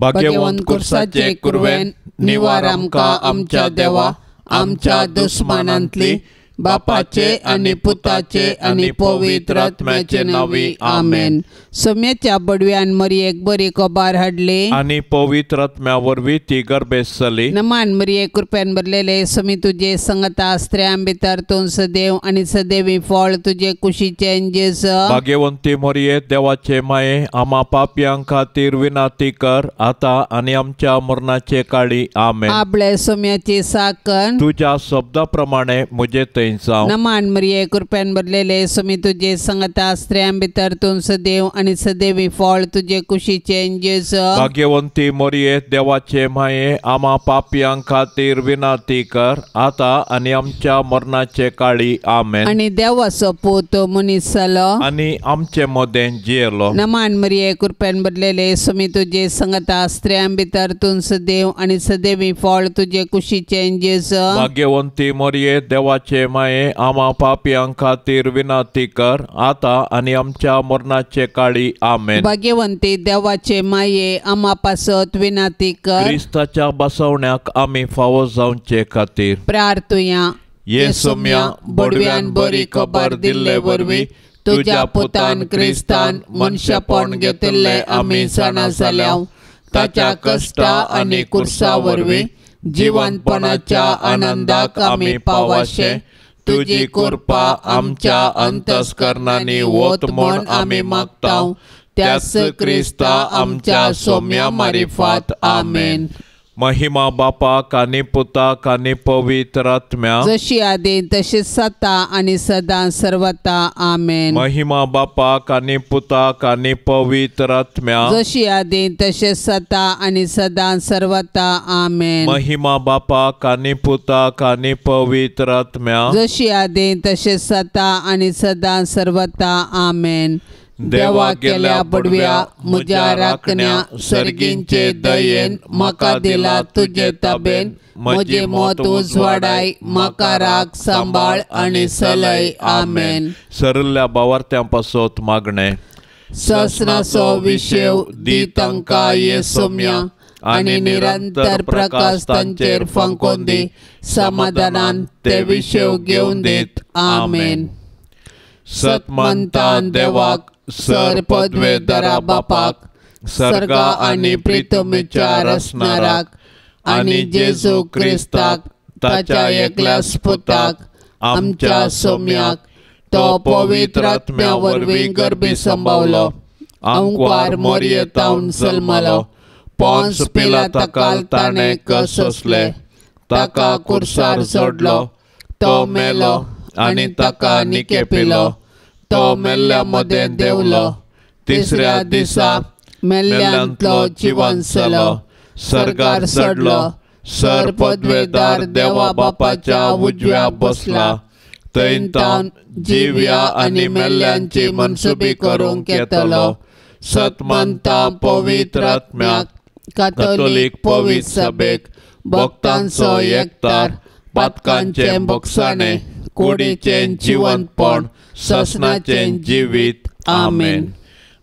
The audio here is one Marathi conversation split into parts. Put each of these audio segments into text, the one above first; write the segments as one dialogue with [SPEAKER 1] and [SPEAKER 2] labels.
[SPEAKER 1] भाग्यवंत कुर्साचे कुरवेन निवार आमकां आमच्या देवा, आमच्या दुस्मानांतली, बापाचे आनी पुताचे आनी पवित्र आत्म्याचे नावी आमेन।
[SPEAKER 2] सोम्याच्या बडव्यान मरियेक बरी कोबार हाडली
[SPEAKER 1] आनी पवित्र आत्म्या वरवीं ती गर्भेस जाली।
[SPEAKER 2] नमान मरिये कृपेन भरलेले सोमी तुजे संगता स्त्रियां भितर तूं सदैव आनी सदैवी फळ तुजे कुशीचे जेजू।
[SPEAKER 1] भाग्यवंती मरिये देवाचे माये, आम्हा पापयांक खातीर विनाती कर आता आनी आमच्या मरणाचे काळी आमेन।
[SPEAKER 2] आपले सोम्याची साकन
[SPEAKER 1] तुझ्या शब्दा प्रमाणे मुझे थंय जावं।
[SPEAKER 2] नमान मरिये कृपेन भरलेले सोमी तुजे संगता स्त्रियां भितर तूं सदैव आनी सदैवी फळ तुजे कुशीचे जेजू।
[SPEAKER 1] भाग्यवंती मरिये देवाचे माये, आम्हा पापयांक खातीर विनाती कर आता आनी आमच्या मरणाचे काळी आमेन।
[SPEAKER 2] आनी देवाचो पूत मनीस जालो
[SPEAKER 1] आनी आमचे मदें जियेलो।
[SPEAKER 2] नमान मरिये कृपेन भरलेले सोमी तुजे संगता स्त्रियां भितर तूं सदैव आनी सदैवी फळ तुजे कुशीचे जेजू।
[SPEAKER 1] भाग्यवंती मरिये देवाचे माये, आम्हा पापयांक खातीर विनाती कर आता आनी आमच्या मरणाचे काळी आमेन।
[SPEAKER 2] भाग्यवंती देवाचे माये, आम्हा पासत विनाती कर।
[SPEAKER 1] क्रिस्ताच्या बसवण्याक आमी फावो जावचे खातीर
[SPEAKER 2] प्रार्थुया।
[SPEAKER 1] ये सोम्या बडव्यान बरी खबर दिल्ले वरवीं तुझ्या पुतान क्रिस्तान मनशापण घेतिल्ले आमी जाणा जाल्याव, ताच्या कश्टा आनी कुर्सा वरवीं जिवंतपणाच्या आनंदाक आमी पावाशे, तुजी कृपा आमच्या अंतस्करणांनी वत म्हूण आमी मागतांव, त्याच क्रिस्ता आमच्या सोम्या मारिफात आमेन। महिमा बापाक आनी पुताक आनी पवित्र आत्म्या,
[SPEAKER 2] जशी आदीं तशी सता आनी सदां सर्वता आमेन।
[SPEAKER 1] महिमा बापाक आनी पुताक आनी पवित्र आत्म्या,
[SPEAKER 2] जशी आदीं तशी सता आनी सदां सर्वता आमेन।
[SPEAKER 1] महिमा बापाक आनी पुताक आनी पवित्र आत्म्या,
[SPEAKER 2] जशी आदीं तशी सता आनी सदां सर्वता आमेन।
[SPEAKER 1] देवा गेल्या बडव्या म्हज्या राखण्या सर्गींचे दयेन म्हाका दिला तुजे ताबेन, म्हजे मोत उजवाडाय म्हाका राख सांबाळ आनी सलय आमेन। सरल्या भावार्थ्यां पासत मागणे।
[SPEAKER 2] ससनाचो विशेव दी तांकां ये सोम्या, आनी निरंतर प्रकाश तांचेर फंकोन दी, समाधानान ते विशेव घेवन दीत आमेन। सतमंता देवाक, सर पदवेदरा बापाक, सर्गा आनी प्रितमेच्या रसनाराक, आनी जेजू क्रिस्ताक ताच्या एकल्याच पुताक, आमच्या सोम्याक, तो पवित्र आत्म्या वरवीं गर्भी संभावलो, अंकवार मोरयेतावन जल्मलो, पोंस पिलाताकाल ताणें कसले, ताका कुर्सार जोडलो, तो मेलो आनी ताका निकेपिलो, तो मेल्ल्या मदें देवलो, तिसऱ्या दिसा मेल्ल्यांतलो जिवंत जालो, सर्गार चडलो, सर पदवेदार देवा बापाच्या उजव्या बसला, थंय तावन जिव्या आनी मेल्ल्यांची मनसुबी करूंक येतलो। सतमंता पवित्र आत्म्याक, कातोलीक पवित्र सभेक, भक्तांचो एकतार, पातकांचे भोगसाणे, कुडीचें जिवंतपण, ससनाचें जिवीत आमेन।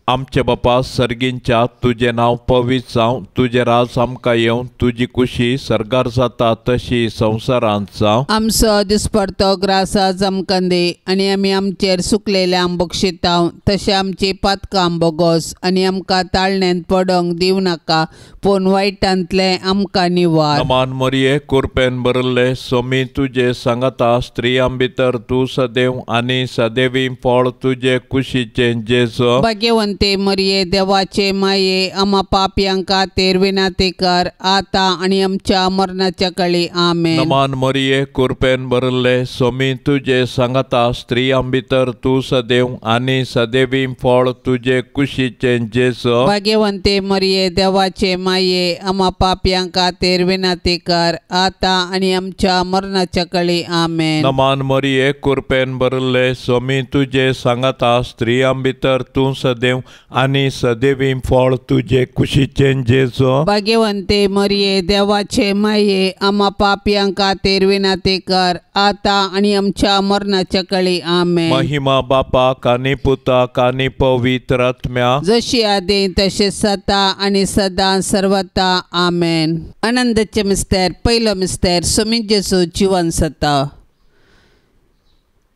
[SPEAKER 2] आमचे बापा सर्गींच्या, तुझे नाव पवित्र जावं, तुझे राज आमकां येवं, तुजी कुशी सर्गार जाता तशी संवसारांत जावं। आमचो दिसपडतो ग्रास आज आमकां दे, आनी आमी आमचेर सुकलेल्यांक बक्षितांव, तशें आमची पातकां बोगोस, आनी आमकां ताळण्यांत पडोंक दिवं नाका, पूण वायटांतले आमकां निवार।
[SPEAKER 1] नमान मरिये कृपेन भरले सोमी तुजे सांगता स्त्रियां भितर तूं सदैव आनी सदैवी फळ तुजे कुशीचे जेजू।
[SPEAKER 2] भाग्यवंत ते मरिये देवाचे माये, आम्हा पापयांक खातीर विनाती कर आता आनी आमच्या मरणाच्या काळी आमेन।
[SPEAKER 1] नमान मरिये कृपेन भरले सोमी तुजे सांगता स्त्रियां भितर तूं सदैव आनी सदैवी फळ तुजे कुशीचे जेजू।
[SPEAKER 2] भाग्यवंते मरिये देवाचे माये, आम्हा पापयांक खातीर विनाती कर आता आनी आमच्या मरणाच्या काळी आमेन।
[SPEAKER 1] नमान मरिये कृपेन भरले सोमी तुजे सांगता स्त्रियां भितर तूं सदैव आनी सदैवी फळ तुझे कुशीचे जेजो.
[SPEAKER 2] भाग्यवंते मरिये देवाचे माये आम्हा पापियांक खातीर विनंती कर आता आणि आमच्या मरणाच्या काळी आमेन.
[SPEAKER 1] महिमा बापाक आनी पुताक आनी पवित्र आत्म्या
[SPEAKER 2] जशी आदी तसे सता आणि सदा सर्वता आमेन. आनंदाचे मिस्तेर पहिलो मिस्तेर स्वामी जेजू जिवन सता.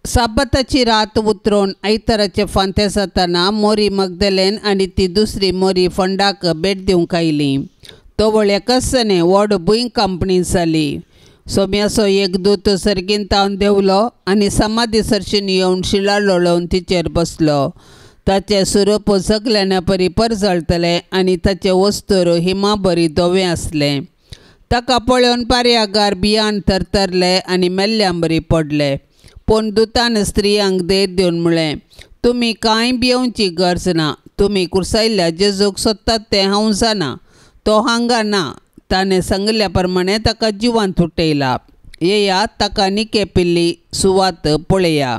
[SPEAKER 2] साबताची रात उतरून आयताराचे फांते जाताना मोरी मगदलेन आणि ती दुसरी मोरी फंडाक भेट दिवंक आयली. तोवळ एकाचने व्हड भुंय कंपनी जाली. सोम्याचो एक दूत सर्गीन तावन देवलो आनी समाधी सरशीन येवन शिला लोळोवन तिचेर बसलो. ताचे स्वरूप सगल्याना परी परजळतले आनी ताचे वस्तूर हिमा बरी धवे आसले. ताका पळोवन पार्यागार भियान तरतरले आनी मेल्ल्यां बरी पडले. पूण दुतान स्त्रियांक धैर्य दिवन म्हळें, तुमी कांय भियोवची गरज ना. तुमी कुर्सायल्ल्या जेजूक सोदतात तें हांव जाणा. तो हांगा ना. ताणें सांगल्या प्रमाणे ताका जिवांत उठयला. येया ताका निके पिल्ली सुवात पळया.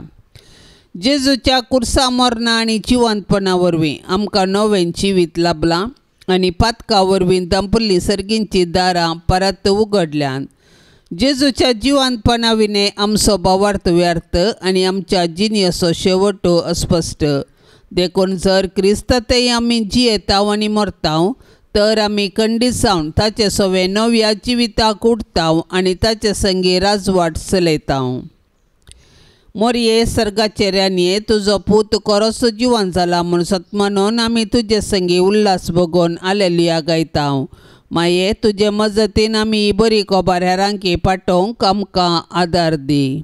[SPEAKER 2] जेजूच्या कुर्सा मरणा आनी जिवंतपणा वरवीं आमकां नवें जिवीत लाभलां आनी पातका वरवीं दंपल्ली सर्गींची दारां परत उगडल्यान. जेजूच्या जिवंतपणा विने आमचो भावार्थ व्यर्थ आनी आमच्या जिणेचो शेवट अस्पश्ट. देखून जर क्रिस्तांतय आमी जियेतांव आनी मरतांव तर आमी खंडीत जावन ताचे सोवे नव्या जिविताक उठतांव आनी ताचे संगी राजवाट चलयतांव. मोरये सर्गाचेर रानये तुजो पूत कोरोसो जिवन जाला म्हूण सत्मानोन आमी तुजे संगी उल्हास भोगोवन हालेलुया गायतांव. माये तुजे मजतीन आमी ही बरी खबर हेरांकी पाठोवंक आमकां आदार दी.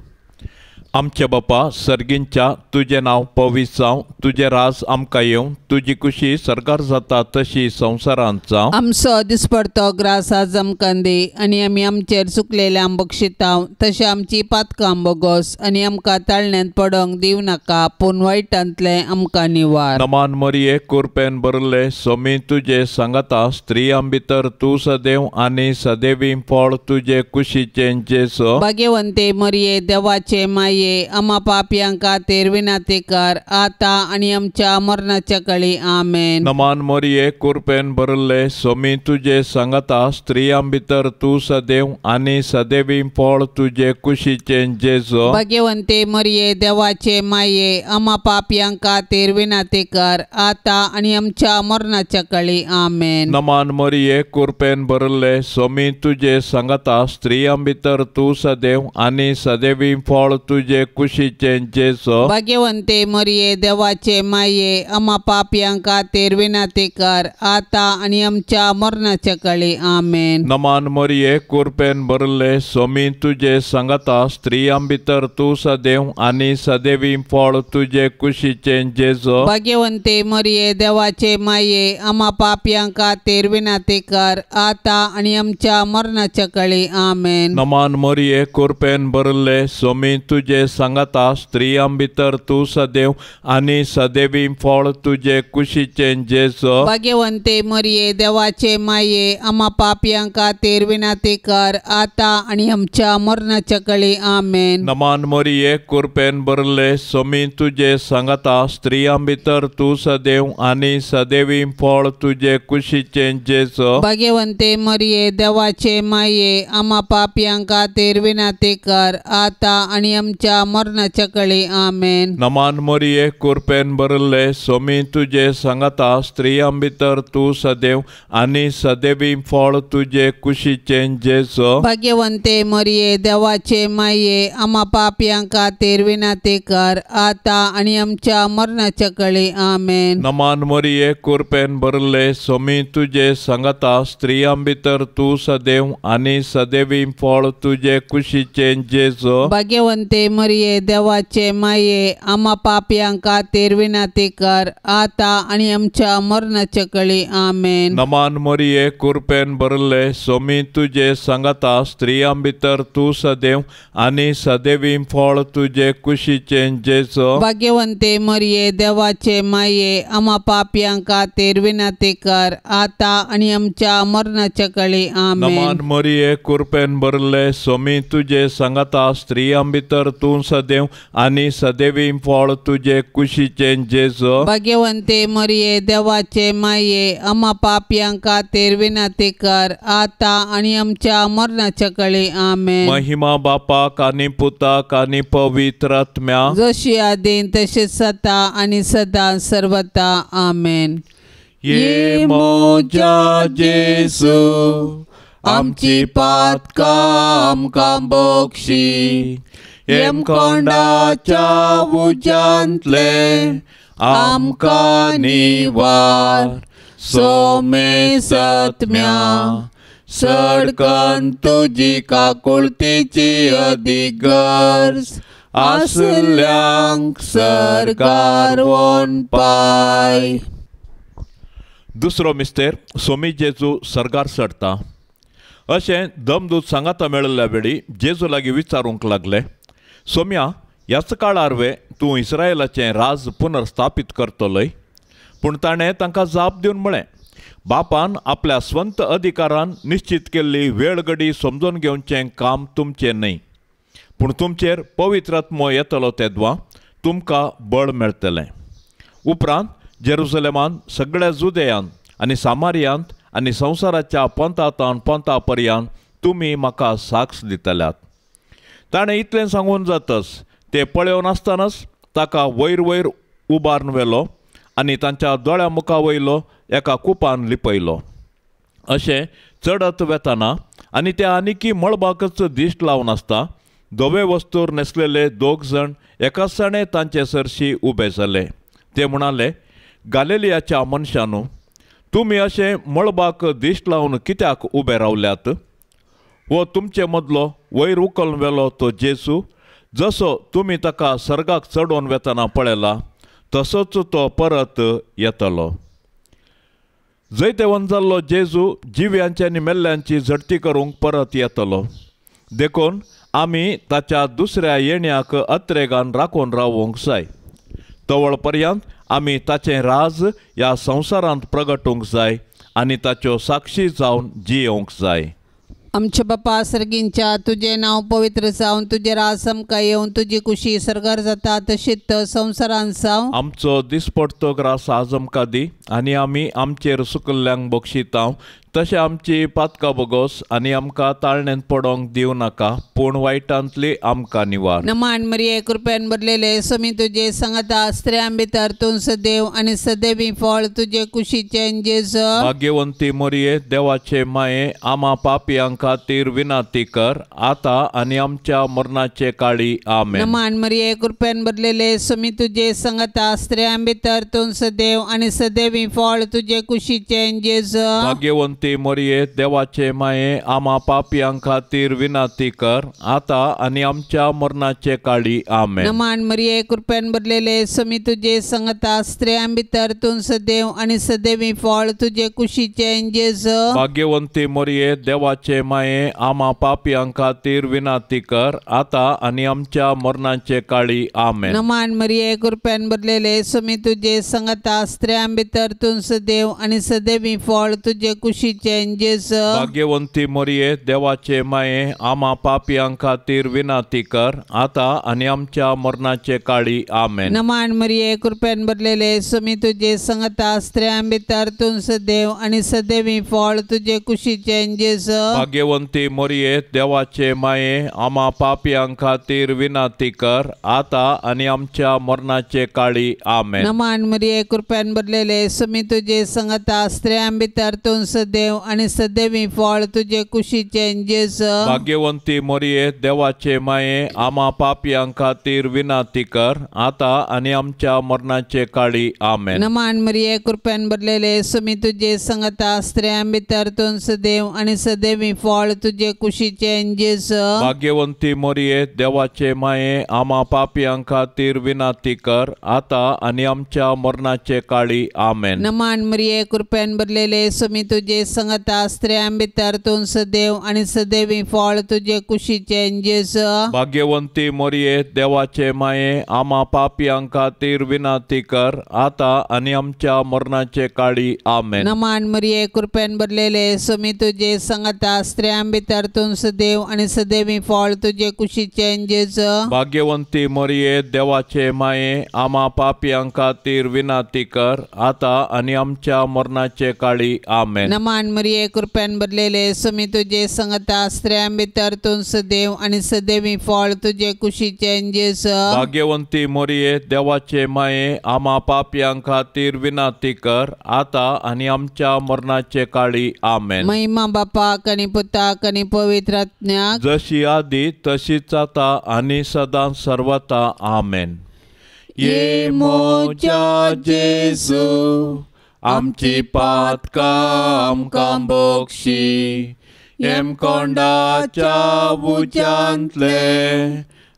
[SPEAKER 1] आमचे बापा सर्गींच्या तुझे नांव पवित्र जावं. तुझे राज आमकां येवं. तुजी खुशी सरकार जाता तशी संवसारांत जावं.
[SPEAKER 2] आमचो दिसपडतो ग्रास आज आमकां दी आनी आमी आमचेर चुकलेल्यांक बक्षितांव तशें आमची पातकां बोगोस आनी आमकां ताळण्यांत पडोंक दिवं नाका पूण वायटांतले आमकां निवार.
[SPEAKER 1] नमान मरिये कृपेन भरले सोमी तुजे सांगता स्त्रियां भितर तूं सदैव आनी सदैवी फळ तुजे कुशीचे जेजो.
[SPEAKER 2] भाग्यवंते मरिये देवाचे माये आम्हा पापियांक खातीर विनंती कर आता आणि आमच्या मरणाच्या काळी आमेन.
[SPEAKER 1] नमान मरिये कृपेन भरले सोमी तुजे सांगता स्त्रियां भितर तूं सदैव आनी सदैवी फळ तुजे कुशीचे जेजो.
[SPEAKER 2] भाग्यवंते मरिये देवाचे माये आम्हा पापियांक खातीर विनंती कर आता आणि आमच्या मरणाच्या काळी आमेन.
[SPEAKER 1] नमान मरिये कृपेन भरले सोमी तुजे सांगता स्त्रियां भितर तूं सदैव आनी सदैवी फळ तुजे कुशीचे जेजो.
[SPEAKER 2] भाग्यवंते मरिये देवाचे माये आम्हा पापियांक खातीर विनंती कर आता आणि आमच्या मरणाच्या काळी आमेन.
[SPEAKER 1] नमान मरिये कृपेन भरले सोमी तुजे सांगता स्त्रियां भितर तूं सदैव आनी सदैवी फळ तुजे कुशीचे जेजो.
[SPEAKER 2] भाग्यवंते मरिये देवाचे माये आम्हा पापियांक खातीर विनंती कर आता आणि आमच्या मरणाच्या काळी आमेन.
[SPEAKER 1] नमान मरिये कृपेन भरले सोमी तुजे सांगता स्त्रियां भितर तूं सदैव आनी सदैवी फळ तुजे कुशीचे जेजो.
[SPEAKER 2] भाग्यवंते मरिये देवाचे माये आम्हा पापियांक खातीर विनंती कर आता आणि आमच्या मरणाच्या काळी आमेन.
[SPEAKER 1] नमान मरिये कृपेन भरले सोमी तुजे सांगता स्त्रियां भितर तूं सदैव आनी सदैवी फळ तुजे कुशीचे जेजो.
[SPEAKER 2] भाग्यवंते मरिये देवाचे माये आम्हा पापियांक खातीर विनंती कर आता आणि आमच्या मरणाच्या काळी आमेन.
[SPEAKER 1] नमान मरिये कृपेन भरले सोमी तुजे सांगता स्त्रियां भितर तूं सदैव आनी सदैवी फळ तुजे कुशीचे जेजो.
[SPEAKER 2] भाग्यवंते मरिये देवाचे माये आम्हा पापियांक खातीर विनंती कर आता आणि आमच्या मरणाच्या काळी आमेन.
[SPEAKER 1] नमान मरिये कृपेन भरले सोमी तुजे सांगता स्त्रियां भितर तूं सदैव आनी सदैवी फळ तुजे कुशीचे जेजो.
[SPEAKER 2] भाग्यवंते मरिये देवाचे माये आम्हा पापियांक खातीर विनंती कर आता आणि आमच्या मरणाच्या काळी आमेन.
[SPEAKER 1] नमान मरिये कृपेन भरले सोमी तुजे सांगता स्त्रियां भितर तूं सदैव आनी सदैवी फळ तुजे कुशीचे जेजो.
[SPEAKER 2] भाग्यवंते मरिये देवाचे माये आम्हा पापियांक खातीर विनंती कर आता आणि आमच्या मरणाच्या काळी आमेन.
[SPEAKER 1] नमान मरिये कृपेन भरले सोमी तुजे सांगता स्त्रियां भितर तूं तूं सदैव आनी सदैवी फळ तुझे कुशीचे जेजो.
[SPEAKER 2] भाग्यवंते मरिये देवाचे माये आम्हा पापयां खातीर विनंती कर आता आणि आमच्या मरणाच्या काळी आमेन.
[SPEAKER 1] महिमा बापाक आनी पुताक आनी पवित्र आत्म्या
[SPEAKER 2] जशी आदीन तशीच आता आणि सदा सर्वता आमेन.
[SPEAKER 1] ये मोजा जेजू आमची पातकां आमकां बक्षी. हेमकोंडाच्या उज्यांतले आमकां निवार. सोमे सत्म्या सडकन तुजी काकुळतीची अधिगर्ज आसल्यांक सरकार वोन पाय. दुसरो मिस्तेर सोमी जेजू सरगार चडटा अशें दमदूत सांगाता मेळिल्ल्या वेळी जेजू लागीं विचारूंक लागले, सोम्या, ह्याच काळार वे तूं इस्रायलाचें राज पुनर्स्थापीत करतलोय. पूण ताणें तांकां जाप दिवन म्हळें, बापान आपल्या स्वंत अधिकारान निश्चित केल्ली वेळ घडी समजून घेवचें काम तुमचें न्हय. पूण तुमचेर पवित्र आत्मो येतलो तेदवा तुमकां बळ मेळटलें. उपरांत जेरुसलेमांत सगळ्या जुदेयांत आनी सामारियांत आनी संवसाराच्या पंथांतान पंथा पर्यंत तुमी म्हाका साक्ष दितल्यात. ताणें इतलें सांगून जातच ते पळयोन आसतनाच ताका वयर वयर उबारून व्हेलो आनी तांच्या दोळ्या मुखा वयलो एका कुपान लिपयलो. अशें चडत वेताना आनी ते आनिकी मळबाकच दिश्ट लावन आसता धवे वस्तूर न्हेसलेले 2 जण एकाचणे तांचे सरशी उबे जाले. ते म्हणाले, गालिलियाच्या मनशांनो, तुमी अशें मळबाक दिश्ट लावन कित्याक उबे रावल्यात? हो तुमचे मदलो वयर उखलून व्हेलो तो जेजू जसो तुमी ताका सर्गाक चडोवन वेतना पळयला तसोच तो परत येतलो. जैतेवन जाल्लो जेजू जिव्यांची आनी मेल्ल्यांची झडटी करूंक परत येतलो. देखून आमी ताच्या दुसऱ्या येण्याक अत्रेगान राखून रावूंक जाय. तवळ पर्यंत आमी ताचें राज ह्या संवसारांत प्रगटूंक जाय आनी ताच्यो साक्षी जावन जियोंक जाय.
[SPEAKER 2] आमचे बापा सर्गींच्या तुझे नाव पवित्र जावन तुझे राज आमकां येवन तुजी कुशी सरगार जाता तशीच संवसारांत जावं.
[SPEAKER 1] आमचो दिसपडतो ग्रास आज आमकां दी आनी आमी आमचेर सुकल्ल्यांक बक्षितांव तशें आमची पातकां बोगोस आनी आमकां ताळणेंत पडोंक दिवं नाका पूण वायटांतली आमकां निवार.
[SPEAKER 2] नमान मरिये कृपेन भरलेले समी तुजे सांगता स्त्रियां भितर तूं सदैव आनी सदैवी फळ तुजे कुशीचें जेजू.
[SPEAKER 1] भाग्यवंती मरिये देवाचे माये आम्हा पापयां खातीर विनंती कर आता आनी आमच्या मरणाचे काळी आमेन.
[SPEAKER 2] नमान मरिये कृपेन भरलेले समी तुजे सांगता स्त्रियां भितर तूं सदैव आनी सदैवी फळ तुजे कुशीचें जेजू.
[SPEAKER 1] भाग्यवंती मरिये देवाचे माये आम्हा पापयां खातीर विनंती कर आता आनी आमच्या मरणाचे काळी आमेन.
[SPEAKER 2] नमान मरिये कृपेन भरलेले समी तुजे सांगता स्त्रियां भितर तूं सदैव आनी सदैवी फळ तुजे कुशीचें जेजू.
[SPEAKER 1] भाग्यवंती मरिये देवाचे माये आम्हा पापयां खातीर विनंती कर आता आनी आमच्या मरणाचे काळी आमेन.
[SPEAKER 2] नमान मरिये कृपेन भरलेले समी तुजे सांगता स्त्रियां भितर तूं सदैव आनी सदैवी फळ तुजे कुशीचें जेजू.
[SPEAKER 1] भाग्यवंती मरिये देवाचे माये आम्हा पापयां खातीर विनंती कर आता आनी आमच्या मरणाचे काळी आमेन.
[SPEAKER 2] नमान मरिये कृपेन भरलेले समी तुजे सांगता स्त्रियां भितर तूं सदैव आनी सदैवी फळ तुजे कुशीचें जेजू.
[SPEAKER 1] भाग्यवंती मरिये देवाचे माये आम्हा पापयां खातीर विनंती कर आता आनी आमच्या मरणाचे काळी आमेन.
[SPEAKER 2] नमान मरिये कृपेन भरलेले समी तुजे सांगता स्त्रियां भितर तूं सदैव आनी सदैवी फळ तुजे कुशीचें जेजू.
[SPEAKER 1] भाग्यवंती मरिये देवाचे माये आम्हा पापयां खातीर विनंती कर आता आनी आमच्या मरणाचे काळी आमेन.
[SPEAKER 2] नमान मरिये कृपेन भरलेले समी तुजे सांगता स्त्रियां भितर तूं सदैव आनी सदैवी फळ तुजे कुशीचें जेजू.
[SPEAKER 1] भाग्यवंती मरिये देवाचे माये आम्हा पापयां खातीर विनंती कर आता आनी आमच्या मरणाचे काळी आमेन.
[SPEAKER 2] नमान मरिये कृपेन भरलेले समी तुजे सांगता स्त्रियां भितर तूं सदैव आनी सदैवी फळ तुजे कुशीचें जेजू.
[SPEAKER 1] भाग्यवंती मोरये देवाचे माये आम्हा पापियां खातीर विनाती कर आता आनी आमच्या मरणाचे काळी आमेन.
[SPEAKER 2] नमान मरिये कृपेन भरलेले सुमी तुजे सांगता स्त्रियां भितर तूं सदैव आनी सदैवी फळ तुजे कुशीचें जेजू.
[SPEAKER 1] भाग्यवंती मोरये देवाचे माये आम्हा पापियां खातीर विनाती कर आता आनी आमच्या मरणाचे काळी आमेन.
[SPEAKER 2] नमान मरिये कृपेन भरलेले सुमी तुजे सांगता स्त्रियां भितर तूं सदैव आनी सदैवी फळ तुजे कुशीचें जेजू.
[SPEAKER 1] भाग्यवंती मोरये देवाचे माये आम्हा पापियां खातीर विनाती कर आता आनी आमच्या मरणाचे काळी आमेन.
[SPEAKER 2] महिमा बापाक आनी पुताक आनी पवित्र आत्म्याक
[SPEAKER 1] जशी आदी तशीच आता आनी सदां सर्वता आमेन. ये मोच्या जेजू आमची पातकां आमकां बोगशी हेमकोंडाच्या उज्यांतले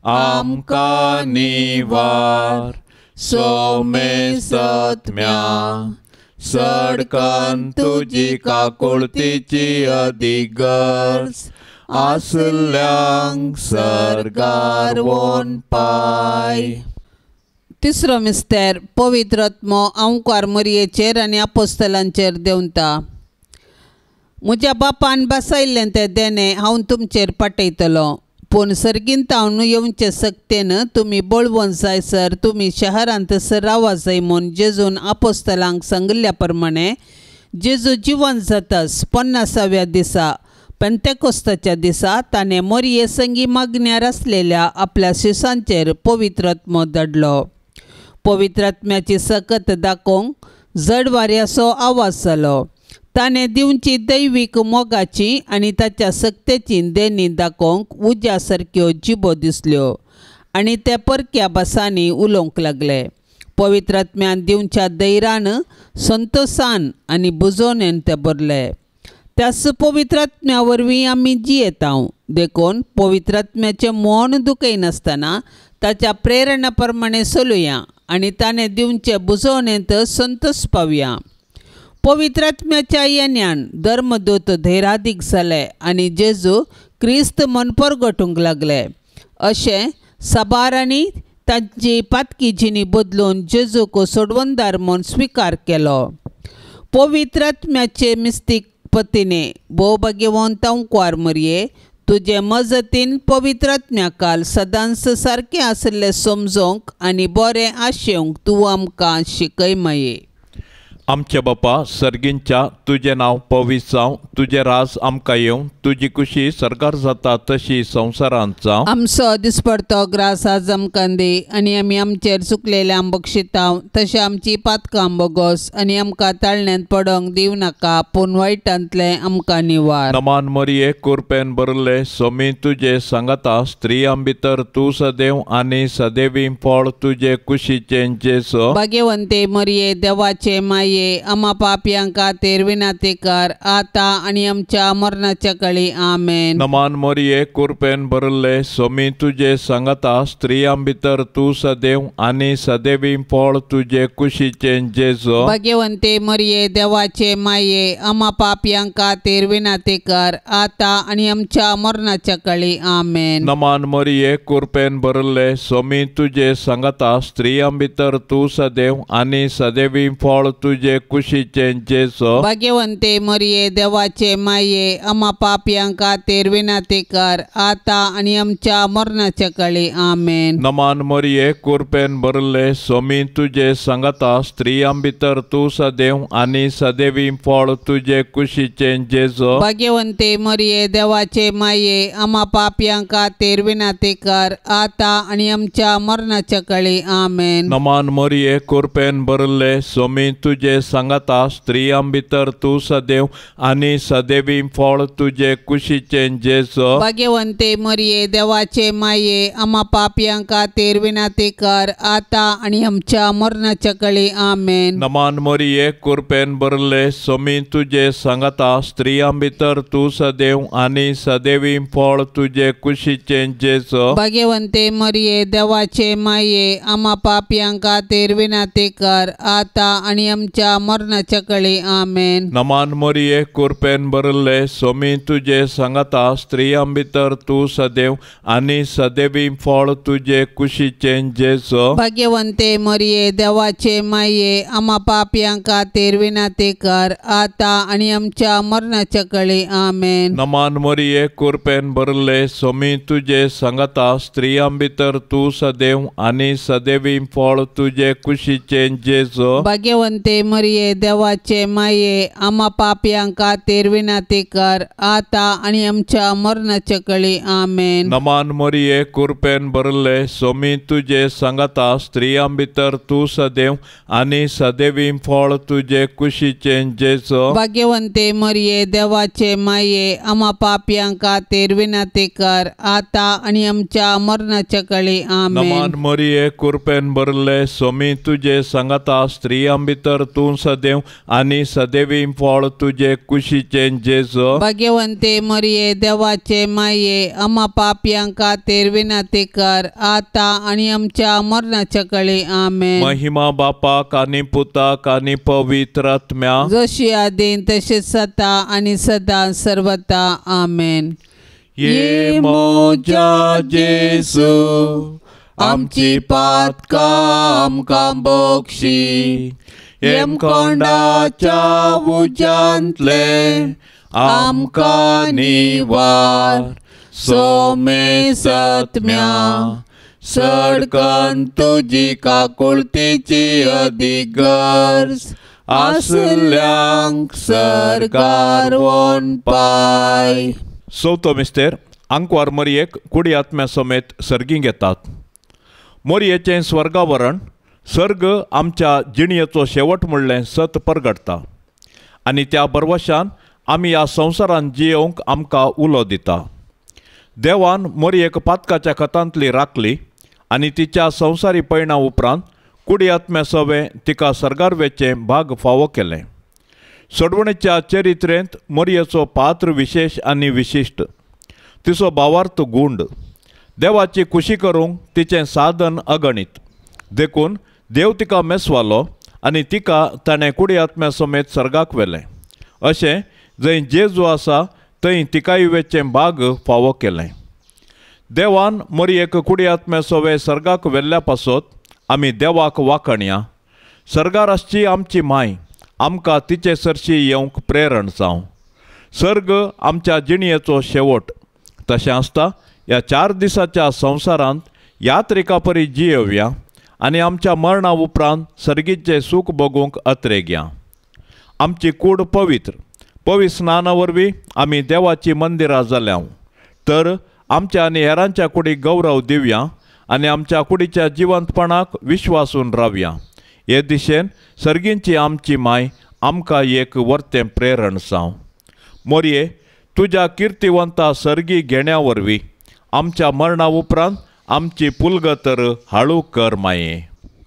[SPEAKER 1] आमकां निवार सोमे सत्म्या सडकान तुजी काकुळतीची अधिगर्ज आसल्यांक सरगार वोन पाय.
[SPEAKER 2] तिसरो मिस्तेर पवित्र आत्मो ओंकार मरियेचेर आनी आपोस्तलांचेर देंवता. म्हज्या बापान बसयल्लें तें देणे हांव तुमचेर पाठयतलो पूण सर्गींत हांव येवचे सक्तेन तुमी बळवून जायसर तुमी शहरांत रावा जाय म्हूण जेजून आपोस्तलांक सांगिल्ल्या प्रमाणे जेजू जिवन जाताच 50व्या दिसा पेंतेकोस्ताच्या दिसा ताणें मरिये संगी मागण्यार आसलेल्या आपल्या शिसांचेर पवित्र आत्मो धाडलो. पवित्र आत्म्याची सकत दाखोवंक जड वाऱ्याचो आवाज जालो. ताणें दिवची दैवीक मोगाची आनी ताच्या सक्तेची देणी दाखोवंक उज्या सारक्यो जिबो दिसल्यो आनी ते परक्या भासांनी उलोवंक लागले. पवित्र आत्म्यान दिवच्या दैरान संतोशान आनी बुजोवणेन ते भरले. त्याच पवित्र आत्म्या वरवीं आमी जियेता देखून पवित्र आत्म्याचें मन दुखयनासतना ताच्या प्रेरणा प्रमाणे चलुया आनी ताणें दिवचे बुजोवणेंत संतोश पावया. पवित्र आत्म्याच्या येण्यान धर्मदूत धैर्यादीक जाले आनी जेजू क्रिस्त मन परगटूंक लागले. अशें साबारांनी तांची पातकी जिणी बदलून जेजूक सोडवणदार म्हूण स्विकार केलो. पवित्र आत्म्याचे मिस्तीक पतीने भोवभाग्यवंत ओंकार मरिये तुजे मजतीन पवित्र आत्म्याकाल सदांच सारकें आसलें समजोवंक आनी बरें आशेवंक तूं आमकां शिकय माये.
[SPEAKER 1] आमचे बापा सर्गींच्या तुजें नांव पवित्र जावं तुजें राज आमकां येवं तुजी कुशी सरकार जाता तशी संवसारांत जावं.
[SPEAKER 2] आमचो दिसपडतो ग्रास आज आमकां दी आनी आमी आमचेर चुकलेल्यांक बक्षिता तशें आमची पातकां बोगोस आनी आमकां ताळण्यांत पडोंक दिवं नाका पूण वायटांतलें आमकां निवार.
[SPEAKER 1] नमान मरिये कृपेन भरले सोमी तुजे सांगता स्त्रियां भितर तूं सदैव आनी सदैवी फळ तुजे कुशीचें जेजू.
[SPEAKER 2] भाग्यवंते मरिये देवाचे माये आम्हा पापियां खातीर विनाती कर आता आनी आमच्या मरणाच्या काळी आमेन.
[SPEAKER 1] नमान मरिये कृपेन भरले सोमी तुजे सांगता स्त्रियां भितर तूं सदैव आनी सदैवी फळ तुजे कुशीचें जेजू.
[SPEAKER 2] भाग्यवंते मरिये देवाचे माये आम्हा पापियां खातीर विनाती कर आता आनी आमच्या मरणाच्या काळी आमेन.
[SPEAKER 1] नमान मरिये कृपेन भरले सोमी तुजे सांगता स्त्रियां भितर तूं सदैव आनी सदैवी फळ तुजे कुशीचें जेजू.
[SPEAKER 2] भाग्यवंते मरिये देवाचे माये आम्हा पापियां खातीर विनाती कर आता आनी आमच्या मरणाच्या काळी आमेन.
[SPEAKER 1] नमान मरिये कृपेन भरले सोमी तुजे सांगता स्त्रियां भितर तूं सदैव आनी सदैवी फळ तुजे कुशीचें जेजू.
[SPEAKER 2] भाग्यवंते मरिये देवाचे माये आम्हा पापियां खातीर विनाती कर आता आनी आमच्या मरणाच्या काळी आमेन.
[SPEAKER 1] नमान मरिये कृपेन भरले सोमी तुजे सांगता स्त्रियां भितर तूं सदैव आनी सदैवी फळ तुजे कुशीचें जेजू.
[SPEAKER 2] भाग्यवंते मरिये देवाचे माये आम्हा पापियां खातीर विनाती कर आता आनी आमच्या मरणाच्या काळी आमेन.
[SPEAKER 1] नमान मरिये कृपेन भरले सोमी तुजे सांगता स्त्रियां भितर तूं सदैव आनी सदैवी फळ तुजे कुशीचें जेजू.
[SPEAKER 2] भाग्यवंते मरिये देवाचे माये आम्हा पापियां खातीर विनाती कर आता आनी आमच्या आमच्या मरणाच्या काळी आमेन.
[SPEAKER 1] नमान मोरये कृपेन भरले सोमी तुझे सांगता स्त्रियां भितर तू सदैव आणि सदैवी फळ तुझे कुशीचे जेसो.
[SPEAKER 2] भाग्यवंते मरिये देवाचे माये आम्हा पापियांक खातीर विनंती कर आता आणि आमच्या मरणाच्या काळी आमेन.
[SPEAKER 1] नमान मोरये कृपेन भरले सोमी तुझे सांगता स्त्रियां भितर तू सदैव आणि सदैवी फळ तुझे कुशीचे जेसो.
[SPEAKER 2] भाग्यवंते मरिये देवाचे माये आम्हा पापियांक खातीर विनंती कर आता आणि आमच्या मरणाच्या काळी आमेन.
[SPEAKER 1] नमान मोरये कृपेन भरले सोमी तुझे सांगता स्त्रियां भितर तू सदैव आणि सदैवी फळ तुझे कुशीचे जेसो.
[SPEAKER 2] भाग्यवंते मरिये देवाचे माये आम्हा पापियांक खातीर विनंती कर आता आणि आमच्या मरणाच्या काळी आमेन.
[SPEAKER 1] नमान मोरये कृपेन भरले सोमी तुझे सांगता स्त्रियां भितर तू सदैव आणि सदैवी फळ तुझे कुशीचे जेसो.
[SPEAKER 2] भाग्यवंते मरिये देवाचे माये आम्हा पापियांक खातीर विनंती कर आता आणि आमच्या मरणाच्या काळी आमेन.
[SPEAKER 1] महिमा बापाक आणि पुताक आणि पवित्र आत्म्या
[SPEAKER 2] जशी आदीन तशी सता आणि सदा सर्वता आमेन.
[SPEAKER 1] ये मोजा जेसू आमची पातका आमकां बोक्षी येम कोंडाच्या उजांतले आमकां निवार सोमे सत्म्या सडकन तुजी काकुळतीची अधिगर्ज आसल्यांक सरकार वोन पाय. चवथो मिस्तेर आंकवार मोरयेक कुडी आत्म्या समेत सर्गींक येतात. मोरयेचें स्वर्गावरण सर्ग आमच्या जिणयेचो शेवट म्हणलें सत परगडटा आनी त्या बरवशान आमी ह्या संवसारांत जियोवंक आमकां उलो दिता. देवान मोरयेक पातकाच्या खतांतली राखली आनी तिच्या संवसारी पैणा उपरांत कुडी आत्म्या सवे तिका सर्गारवेचें भाग फावो केलें. सोडवणेच्या चरित्रेंत मोरयेचो पात्र विशेष आनी विशिश्ट. तिचो भावार्थ गूंड. देवाची खुशी करूंक तिचें साधन अगणित. देखून देव तिका मेसवालो आनी तिका ताणें कुडी आत्म्या समेत सर्गाक व्हेलें. अशें जंय जेजू आसा थंय तिकाय वेचें भाग फावो केलें. देवान मोरयेक कुडी आत्म्या सवे सर्गाक व्हेल्ल्या पासत आमी देवाक वाखणया. सर्गार आसची आमची माय आमकां तिचे सरशी येवंक प्रेरण जावं. सर्ग आमच्या जिणयेचो शेवट. तशें आसता ह्या 4 दिसाच्या संवसारांत यात्रिका परी जियेवया आनी आमच्या मरणा उपरांत सर्गीचें सूख भोगूंक अत्रेगया. आमची कूड पवित्र स्नाना वरवीं आमी देवाची मंदिरां जाल्यांव. तर आमच्या आनी हेरांच्या कुडीक गौरव दिवया आनी आमच्या कुडीच्या जिवंतपणाक विश्वासून रावया. हे दिशेन सर्गींची आमची माय आमकां एक वर्तें प्रेरण जावं. मोरये तुज्या किर्तिवंता सर्गी घेण्या वरवीं आमच्या मरणा उपरांत आमची पुलगतर हाळू कर माये.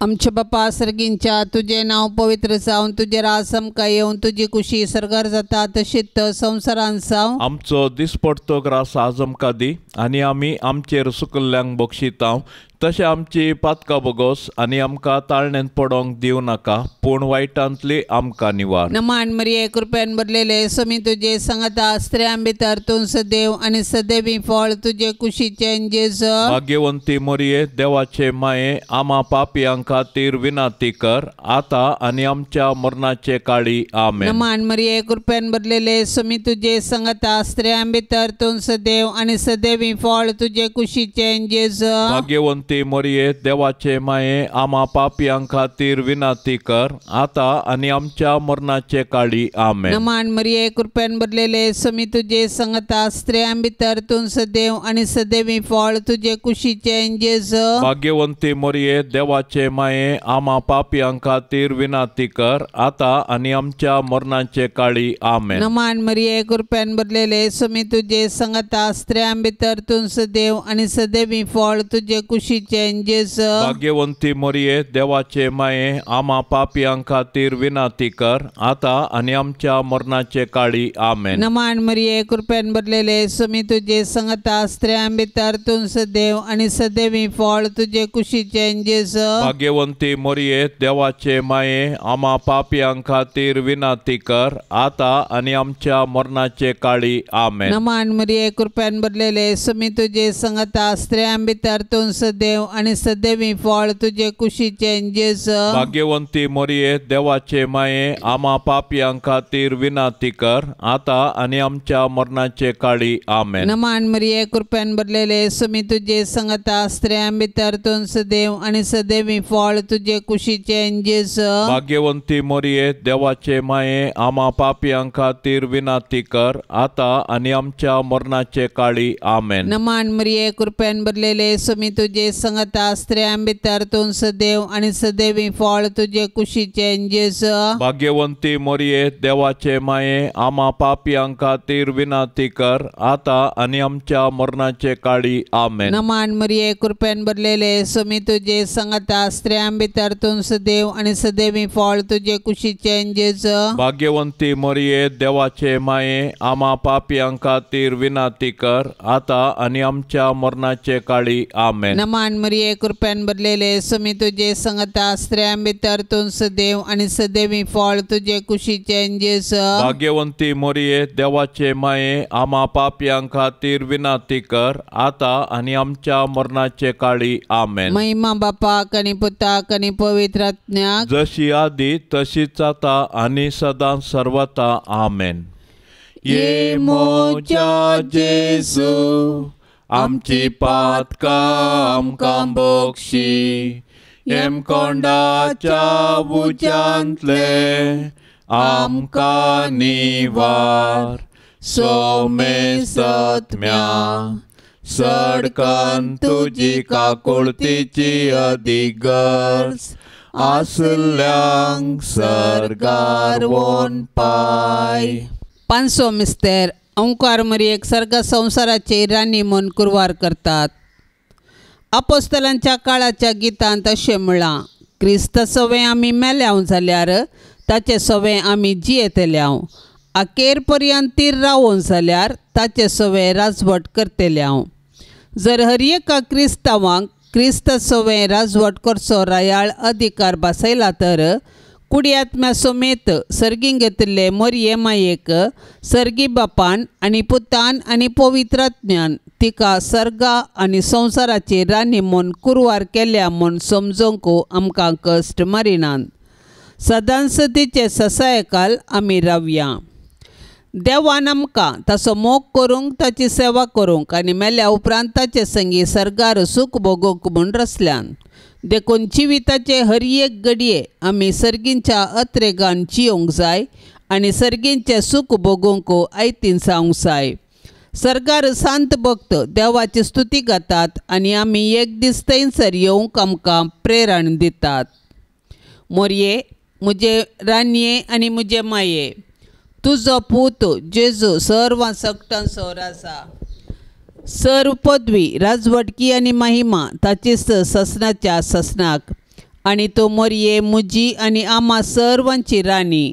[SPEAKER 2] आमच्या बापा सर्गींच्या तुझे नाव पवित्र जावन तुझे रास आमकां येवन तुजी कुशी सर्गार जाता तशीच संवसारांत जावं.
[SPEAKER 1] आमचो दिसपडतो ग्रास आज आमकां दी आनी आमी आमचेर सुकल्ल्यांक बक्षितांव. तशें आमची पातकां बोगोस आनी आमकां ताळणेंत पडोंक दिवं नाका पूण वायटांतली आमकां निवार.
[SPEAKER 2] नमान मरिये कृपेन भरलेले सोमी तुजे सांगता स्त्रियां भितर तूं सदैव आनी सदैवी फळ तुजे कुशीचे जेजू.
[SPEAKER 1] भाग्यवंती मोरये देवाचे माये आम्हा पापियांक खातीर विनंती कर आता आनी आमच्या मरणाचे काळी आमेन.
[SPEAKER 2] नमान मरिये कृपेन भरलेले सोमी तुजे सांगता स्त्रियां भितर तूं सदैव आनी सदैवी फळ तुजे कुशीचे जेजू.
[SPEAKER 1] भाग्यवंती मोरये देवाचे माये आम्हा पापियांक खातीर विनंती कर आता आनी आमच्या मरणाचे काळी आमेन.
[SPEAKER 2] नमान मरिये कृपेन भरलेले सोमी तुजे सांगता स्त्रियां भितर तूं सदैव आनी सदैवी फळ तुजे कुशीचे जेजू.
[SPEAKER 1] भाग्यवंती मोरये देवाचे माये आम्हा पापियांक खातीर विनंती कर आता आनी आमच्या मरणाचे काळी आमेन.
[SPEAKER 2] नमान मरिये कृपेन भरलेले सोमी तुजे सांगता स्त्रियां भितर तूं सदैव आनी सदैवी फळ तुजे कुशी कुशीचें जेजू
[SPEAKER 1] भाग्यवंती मोरये देवाचे माये आम्हा पापियां खातीर विनाती कर आता आणि आमच्या मरणाचे काळी आमेन.
[SPEAKER 2] नमान मरिये कृपेन भरलेले सुमी तुझे संगता स्त्रियां भितर तूं सदैव आणि सदैवी फळ तुझे कुशीचें जेजू
[SPEAKER 1] भाग्यवंती मोरये देवाचे माये आम्हा पापियां खातीर विनाती कर आता आणि आमच्या मरणाचे काळी आमेन.
[SPEAKER 2] नमान मरिये कृपेन भरलेले सुमी तुझे संगता स्त्रियां भितर तूं सदैव आणि सदैवी फळ तुझे कुशीचें जेजू
[SPEAKER 1] भाग्यवंती मोरये देवाचे माये आम्हा पापियां खातीर विनाती कर आता आणि आमच्या मरणाचे काळी आमेन.
[SPEAKER 2] नमान मरिये कृपेन भरलेले सुमी तुझे संगता स्त्रियां भितर तूं सदैव आणि सदैवी फळ तुझे कुशीचें जेजू
[SPEAKER 1] भाग्यवंती मोरये देवाचे माये आम्हा पापियां खातीर विनाती कर आता आणि आमच्या मरणाचे काळी आमेन.
[SPEAKER 2] नमान मरिये कृपेन भरलेले सुमी तुझे संगता स्त्रियां भितर तूं सदैव आणि सदैवी फळ तुझे कुशीचें जेजू
[SPEAKER 1] भाग्यवंती मोरये देवाचे माये आम्हा पापियां खातीर विनाती कर आता आणि आमच्या मरणाचे काळी आमेन.
[SPEAKER 2] नमान मरिये कृपेन भरलेले सुमी तुझे संगता स्त्रियां भितर तूं सदैव आणि सदैवी फळ तुझे कुशीचें जेजू
[SPEAKER 1] भाग्यवंती मोरये देवाचे माये आम्हा पापियां खातीर विनाती कर आता आणि आमच्या मरणाचे काळी आमेन.
[SPEAKER 2] नमान मरिये कृपेन भरलेले सुमी तुझे संगता स्त्रियां भितर तूं सदैव आणि सदैवी फळ तुझे कुशीचें जेजू
[SPEAKER 1] भाग्यवंती मोरये देवाचे माये आम्हा पापियां खातीर विनाती कर आता आणि आमच्या मरणाचे काळी आमेन.
[SPEAKER 2] महिमा बापाक आणि पुताक आणि पवित्र आत्म्याक
[SPEAKER 1] जशी आदी तशीच आता आणि सदां सर्वता आमेन. ये मोच्या जेजू आमची पातकां आमकां बक्षी एम कोंडाच्या उज्यांतले आमकां निवार सोमे सत्म्या सडकान तुजी काकुळतीची अधिगर्ज आसल्यांक सर्गार वोन पाय.
[SPEAKER 2] पांचवो मिस्तेर ओंकार मरियेक सर्ग संसाराचे राणी म्हूण कुरवार करतात. आपोस्तलांच्या काळाच्या गितांत अशें म्हळां, क्रिस्त सवें आमी मेल्याव जाल्यार ताचे सवें आमी जियेतल्याव, अखेर पर्यंत तीर रावून जाल्यार ताचे सवें राजवट करतल्याव. जर हर एका क्रिस्तांवांक क्रिस्त सवें राजवट करचो रायाळ अधिकार बसयला तर कुडी आत्म्या समेत सर्गीं घेतिल्ले मोरये मायेक सर्गी बापान आनी पुतान आनी पवित्र आत्म्यान तिका सर्गा आनी संसाराची राणी म्हूण कुरवार केल्या म्हूण समजोवंक आमकां कश्ट मारिनात. सदांच तिचे ससायकाल आमी रावया. देवान आमकां ताचो मोग करूंक ताची सेवा करूंक आनी मेल्या उपरांत ताचे संगी सर्गार सूख भोगूंक म्हूण रचल्यान. देखून जिविताचे हर एक घडये आमी सर्गींच्या अत्रेगान जियोंक जाय आनी सर्गींचे सूख भोगूंक आयतीन जावंक जाय. सर्गार सांत भक्त देवाची स्तुती गातात आनी आमी एक दीस थंयसर येवंक आमकां प्रेरण दितात. मोरये मुजे रानये आनी मुजे माये, तुजो पूत जेजू सर्वां सकटां सर आसा. सर्व पदवी राजवटकी आनी महिमा ताचीच ससनाच्या ससनाक. आनी तूं मोरये मुजी आनी आम्हा सर्वांची राणी.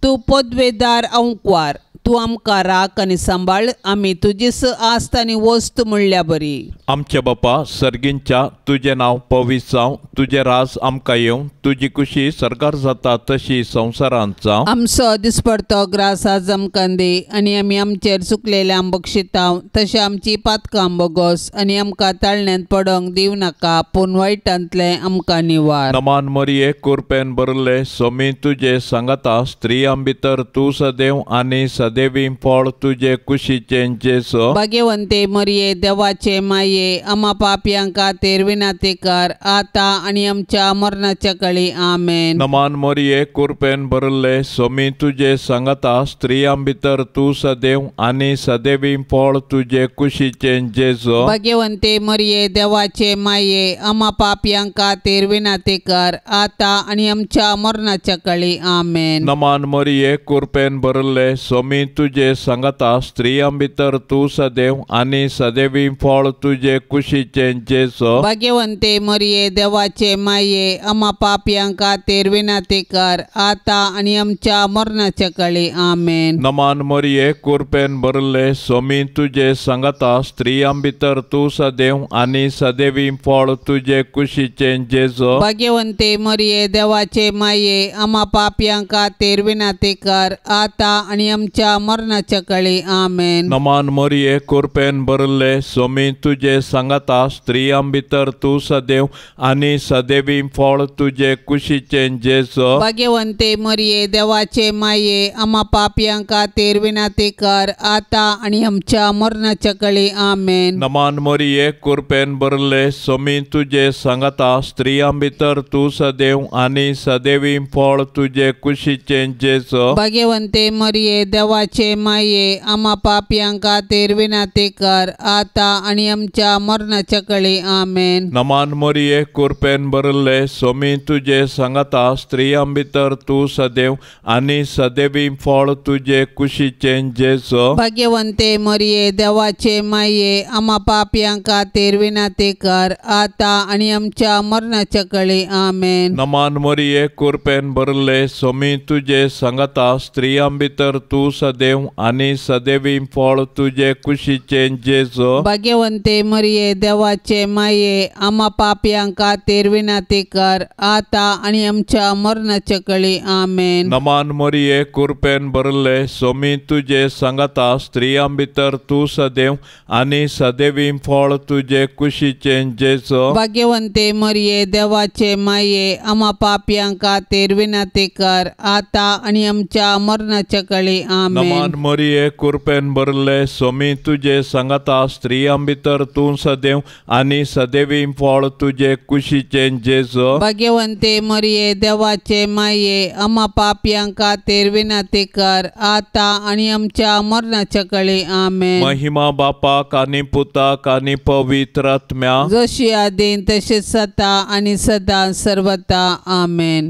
[SPEAKER 2] तूं पदवेदार औंकवार, तूं आमकां राख आनी सांबाळ. आमी तुजीच आस्त आनी वस्त म्हणल्या बरी.
[SPEAKER 1] आमचे बापा सर्गींच्या तुझे नांव पवित्र जावं, तुझे राज आमकां येवं, तुजी कुशी सर्गार जाता तशी संवसारांत जावं.
[SPEAKER 2] आमचो दिसपडतो ग्रास आज आमकां दी आनी आमी आमचेर चुकलेल्यांक बक्षितांव, तशें आमची पातकां बोगोस आनी आमकां ताळण्यांत पडोंक दिवं नाका, पूण वायटांतले आमकां निवार.
[SPEAKER 1] नमान मोरये कृपेन भरले सोमी तुजे सांगता स्त्रियां भितर तूं सदैव आनी सदैवी फळ तुजे कुशीचें जेजू.
[SPEAKER 2] भाग्यवंते मोरये देवाचे माये आम्हा पापयां खातीर विनाती कर आता आनी आमच्या मरणाच्या काळी आमेन.
[SPEAKER 1] नमान मोरये कृपेन भरले सोमी तुजे सांगता स्त्रियां भितर तूं सदैव आनी सदैवी फळ तुजे कुशीचें जेजू.
[SPEAKER 2] भाग्यवंते मोरये देवाचे माये आम्हा पापयां खातीर विनाती कर आता आनी आमच्या मरणाच्या काळी आमेन.
[SPEAKER 1] नमान मोरये कृपेन भरले सोमी तुझे सांगता स्त्रियां भितर तू सदैव आणि सदैवी फळ तुझे कुशीचे जेसो
[SPEAKER 2] भाग्यवंते मरिये देवाचे माये आम्हा पापियांका तेरविनाते कर आता आणि आमच्या मरणाच्या काळी आमेन.
[SPEAKER 1] नमान मरिये कृपेन भरले स्वामी तुझे सांगता स्त्रियां भितर तू सदैव आणि सदैवी फळ तुझे कुशीचे जेसो
[SPEAKER 2] भाग्यवंते मरिये देवाचे माये आम्हा पापियांका तेरविनाते कर आता आणि आमच्या मरणाच्या काळी आमेन.
[SPEAKER 1] नमान मरिये कृपेन भरले स्वामी तुझे सांगता स्त्रियां भितर तू सदैव आणि सदैवी फळ तुझे कुशीचे जेसो
[SPEAKER 2] भाग्यवंते मरिये देवाचे माये आम्हा पापियांका तेरविनाते कर आता आणि आमच्या मरणाच्या काळी आमेन.
[SPEAKER 1] नमान मरिये कृपेन भरले स्वामी तुझे सांगता स्त्रियां भितर तू सदैव आणि सदैवी फळ तुझे कुशीचे जेसो
[SPEAKER 2] भाग्यवंते मरिये देवाचे माये आम्हा पापियांका तेरविनाते कर आता आणि आमच्या मरणाच्या काळी आमेन.
[SPEAKER 1] नमान मरिये कृपेन भरले स्वामी तुझे सांगता स्त्रियां भितर तू सदैव आणि सदैवी फळ तुझे कुशीचे जेसो
[SPEAKER 2] भाग्यवंते मरिये देवाचे माये आम्हा पापियांका तेरविनाते कर आता आणि आमच्या मरणाच्या काळी आमेन.
[SPEAKER 1] नमान मरिये कृपेन भरले स्वामी तुझे सांगता स्त्रियां भितर तू सदैव आणि सदैवी फळ तुझे कुशीचे जेसो
[SPEAKER 2] भाग्यवंते मरिये देवाचे माये आम्हा पापियांका तेरविनाते कर आता आणि आमच्या मरणाच्या काळी आमेन.
[SPEAKER 1] नमान मरिये कृपेन भरले स्वामी तुझे सांगता स्त्रियां भितर तू सदैव आणि सदैवी फळ तुझे कुशीचे जेसो
[SPEAKER 2] भाग्यवंते मरिये देवाचे माये आम्हा पापियांका तेरविनाते कर आता आणि आमच्या मरणाच्या काळी आमेन.
[SPEAKER 1] नमान मरिये कृपेन भरले स्वामी तुझे सांगता स्त्रियां भितर तू सदैव आणि सदैवी फळ तुझे कुशीचे जेसो
[SPEAKER 2] भाग्यवंते मरिये देवाचे माये आम्हा पापियांका तेरविनाते कर आता आणि आमच्या मरणाच्या काळी आमेन.
[SPEAKER 1] महिमा बापाक आणि पुताक आणि पवित्र आत्म्या
[SPEAKER 2] जशी आदीन तसेच सता आणि सदा सर्वता आमेन.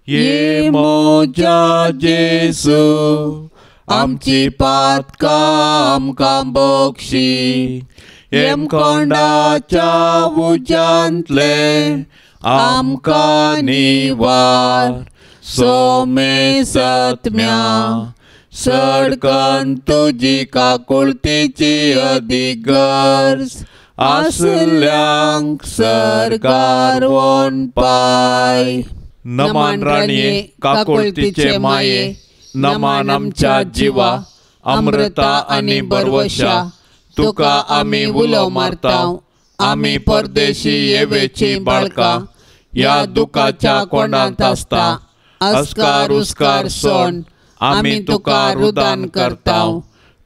[SPEAKER 1] ये मोजा जेसू आमची पातका आमकां बोक्षी एम कोंडाच्या उजांतले आमकां निवार सोमे सत्म्या सडकन तुजी काकुळतीची अधिगर्ज आसल्यांक सरकार वोन पाय. नमान राणीये काकुळतीचे माये नमान आमच्या जिवा अमृता आणि बरवशा तुका आम्ही उलो मारताव. आम्ही परदेशी येवेची बाळका या दुखाच्या कोंडांत आसता अस्कार उस्कार सोन आम्ही तुका रुदान करताव.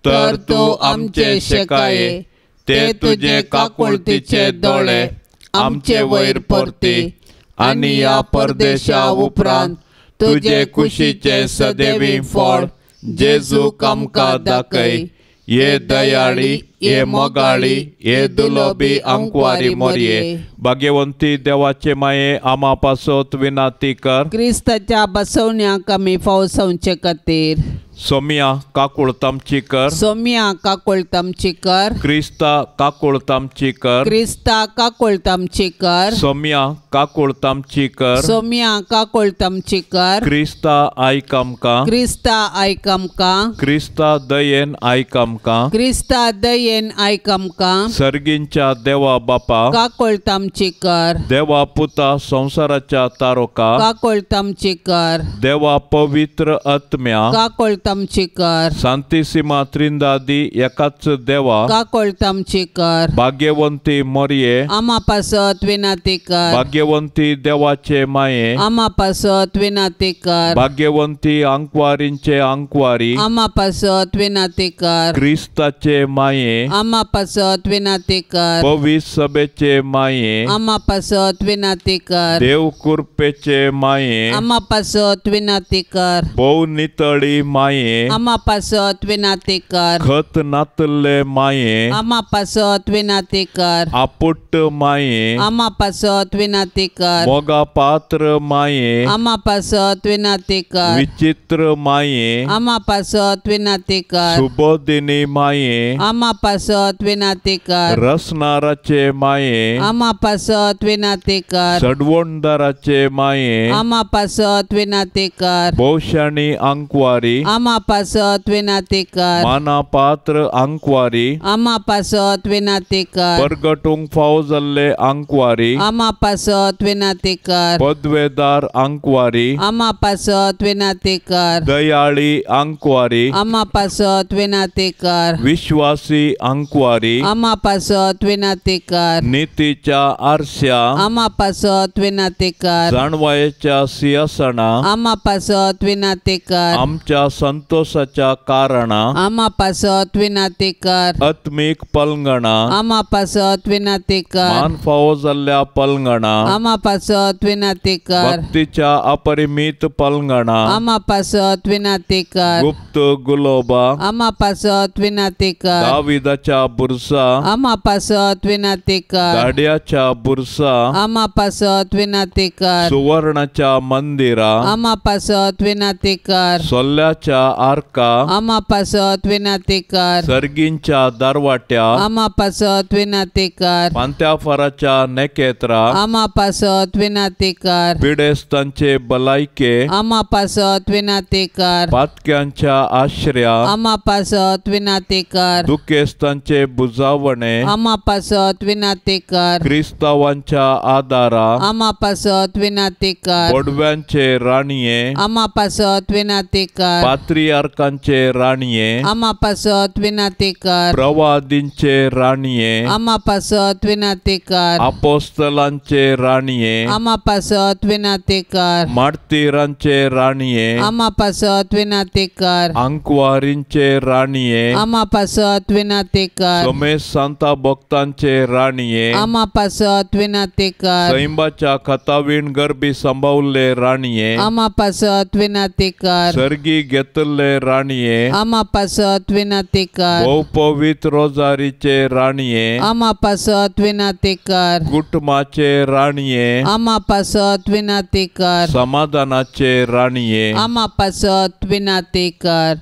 [SPEAKER 1] तर तू आमचे शेकाये ते तुझे काकुळतीचे दोळे आमचे वयर परती आणि या परदेशा उपरांत तुझे कुशीचे सदैवी फळ जेजूक आमकां दाखय. ये दयाळी ये मोगाळी ये दुलोबी अंकवारी मोरये भाग्यवंती देवाचे माये आम्हा पासत विनाती कर.
[SPEAKER 2] क्रिस्ताच्या बसवण्या कमी फावसांचे खातीर
[SPEAKER 1] सोमिया काकुळतामची कर.
[SPEAKER 2] सोम्या काकुळतामची कर.
[SPEAKER 1] क्रिस्ता काकुळतामची कर.
[SPEAKER 2] क्रिस्ता काकुळतामची कर.
[SPEAKER 1] सोमिया काकुळतामची कर.
[SPEAKER 2] सोम्या काकुळतामची कर.
[SPEAKER 1] क्रिस्ता आयकामका.
[SPEAKER 2] क्रिस्ता आयकामका.
[SPEAKER 1] क्रिस्ता दयेन आयकामका.
[SPEAKER 2] क्रिस्ता दयेन आयकामका.
[SPEAKER 1] सर्गींच्या देवा बापा
[SPEAKER 2] काकुळतामची कर.
[SPEAKER 1] देवा पुता संसाराच्या तारोका
[SPEAKER 2] काकुळतामची कर.
[SPEAKER 1] देवा पवित्र आत्म्या
[SPEAKER 2] काकुळतामची कर.
[SPEAKER 1] शांतिसीमा त्रिंदादी एकाच देवा
[SPEAKER 2] काकुळतामची कर.
[SPEAKER 1] भाग्यवंती मोरये
[SPEAKER 2] आम्हा पासत विनाती कर.
[SPEAKER 1] भाग्यवंती देवाचे माये
[SPEAKER 2] आम्हा पासत विनाती कर.
[SPEAKER 1] भाग्यवंती अंकवारींचे अंकवारी
[SPEAKER 2] आम्हा पासत विनाती कर.
[SPEAKER 1] क्रिस्ताचे माये माये,
[SPEAKER 2] आम्हा पासत विनंती कर.
[SPEAKER 1] पवित्र सभेचे माये,
[SPEAKER 2] आम्हा पासत विनंती कर.
[SPEAKER 1] देव कृपेचे माये,
[SPEAKER 2] आम्हा पासत विनंती कर.
[SPEAKER 1] बहु नितळी माये,
[SPEAKER 2] आम्हा पासत विनंती कर.
[SPEAKER 1] खत नातले माये,
[SPEAKER 2] आम्हा पासत विनंती कर.
[SPEAKER 1] आपुट माये,
[SPEAKER 2] आम्हा पासत विनंती कर.
[SPEAKER 1] मोगा पात्र माये,
[SPEAKER 2] आम्हा पासत विनंती कर.
[SPEAKER 1] विचित्र माये,
[SPEAKER 2] आम्हा पासत विनंती कर.
[SPEAKER 1] सुबोधिनी माये,
[SPEAKER 2] आम्हा पासत विनंती कर.
[SPEAKER 1] रसनाराचे माये,
[SPEAKER 2] आम्हा पासत विनंती कर.
[SPEAKER 1] सडवणदाराचे माये,
[SPEAKER 2] आम्हा पासत विनंती कर.
[SPEAKER 1] बहुशाणी अंकवारी,
[SPEAKER 2] आम्हा पासत विनंती कर.
[SPEAKER 1] मानापात्र अंकवारी,
[SPEAKER 2] आम्हा पासत विनंती कर.
[SPEAKER 1] परगटूंक फाव जाल्ले अंकवारी,
[SPEAKER 2] आम्हा पासत विनंती कर.
[SPEAKER 1] पदवेदार अंकवारी,
[SPEAKER 2] आम्हा पासत विनंती कर.
[SPEAKER 1] दयाळी अंकवारी,
[SPEAKER 2] आम्हा पासत विनंती कर.
[SPEAKER 1] विश्वासी अंकवारी,
[SPEAKER 2] आम्हा पासत विनंती कर.
[SPEAKER 1] नीतीच्या आरश्या,
[SPEAKER 2] आम्हा पासत विनंती कर.
[SPEAKER 1] जाणवायेच्या सिंहासना,
[SPEAKER 2] आम्हा पासत विनंती कर.
[SPEAKER 1] आमच्या संतोषाच्या कारणा,
[SPEAKER 2] आम्हा पासत विनंती कर.
[SPEAKER 1] आत्मिक पलंगणा,
[SPEAKER 2] आम्हा पासत विनंती कर.
[SPEAKER 1] मान फावो जाल्ल्या पलंगणा,
[SPEAKER 2] आम्हा पासत विनंती कर.
[SPEAKER 1] भक्तीच्या अपरिमित पलंगणा,
[SPEAKER 2] आम्हा पासत विनंती कर.
[SPEAKER 1] गुप्त गुलोबा,
[SPEAKER 2] आम्हा पासत विनंती कर.
[SPEAKER 1] दाविदाच्या बुरसा,
[SPEAKER 2] आम्हा पासत विनंती कर.
[SPEAKER 1] गाड्याच्या बुरसा,
[SPEAKER 2] आम्हा पासत विनंती कर.
[SPEAKER 1] सुवर्णाच्या मंदिरा,
[SPEAKER 2] आम्हा पासत विनंती कर.
[SPEAKER 1] सोल्ल्याच्या आर्का,
[SPEAKER 2] आम्हा पासत विनंती कर.
[SPEAKER 1] सर्गींच्या दरवाट्या,
[SPEAKER 2] आम्हा पासत विनंती कर.
[SPEAKER 1] पांत्याफराच्या नेकेत्रा,
[SPEAKER 2] आम्हा पासत विनंती कर.
[SPEAKER 1] पिडेस्तांचे बलायके,
[SPEAKER 2] आम्हा पासत विनंती कर.
[SPEAKER 1] पातक्यांच्या आश्रया,
[SPEAKER 2] आम्हा पासत विनंती कर.
[SPEAKER 1] दुखेस्तांचे बुजावणे,
[SPEAKER 2] आम्हा पासत विनंती कर.
[SPEAKER 1] क्रिस्तावांच्या आदारा,
[SPEAKER 2] आम्हा पासत विनंती कर.
[SPEAKER 1] बोडव्यांचे राणीये,
[SPEAKER 2] आम्हा पासत विनंती कर.
[SPEAKER 1] पात्रियार्कांचे राणीये,
[SPEAKER 2] आम्हा पासत विनंती कर.
[SPEAKER 1] प्रवादींचे राणीये,
[SPEAKER 2] आम्हा पासत विनंती कर.
[SPEAKER 1] अपोस्तलांचे राणीये,
[SPEAKER 2] आम्हा पासत विनंती कर.
[SPEAKER 1] मार्तिरांचे राणीये,
[SPEAKER 2] आम्हा पासत विनंती कर.
[SPEAKER 1] अंकवारींचे राणीये,
[SPEAKER 2] आम्हा पासत विनंती कर.
[SPEAKER 1] समेश सांता भक्तांचे राणीये,
[SPEAKER 2] आम्हा पासत विनंती कर.
[SPEAKER 1] सैंबाच्या खतावीण गरबी संभावले राणीये,
[SPEAKER 2] आम्हा पासत विनंती कर.
[SPEAKER 1] सर्गी घेतले राणीये,
[SPEAKER 2] आम्हा पासत विनंती कर.
[SPEAKER 1] बहुपवित्र रोजारीचे राणीये,
[SPEAKER 2] आम्हा पासत विनंती कर.
[SPEAKER 1] कुटुंबाचे राणीये,
[SPEAKER 2] आम्हा पासत विनंती कर.
[SPEAKER 1] समाधानाचे राणीये,
[SPEAKER 2] आम्हा पासत विनंती कर.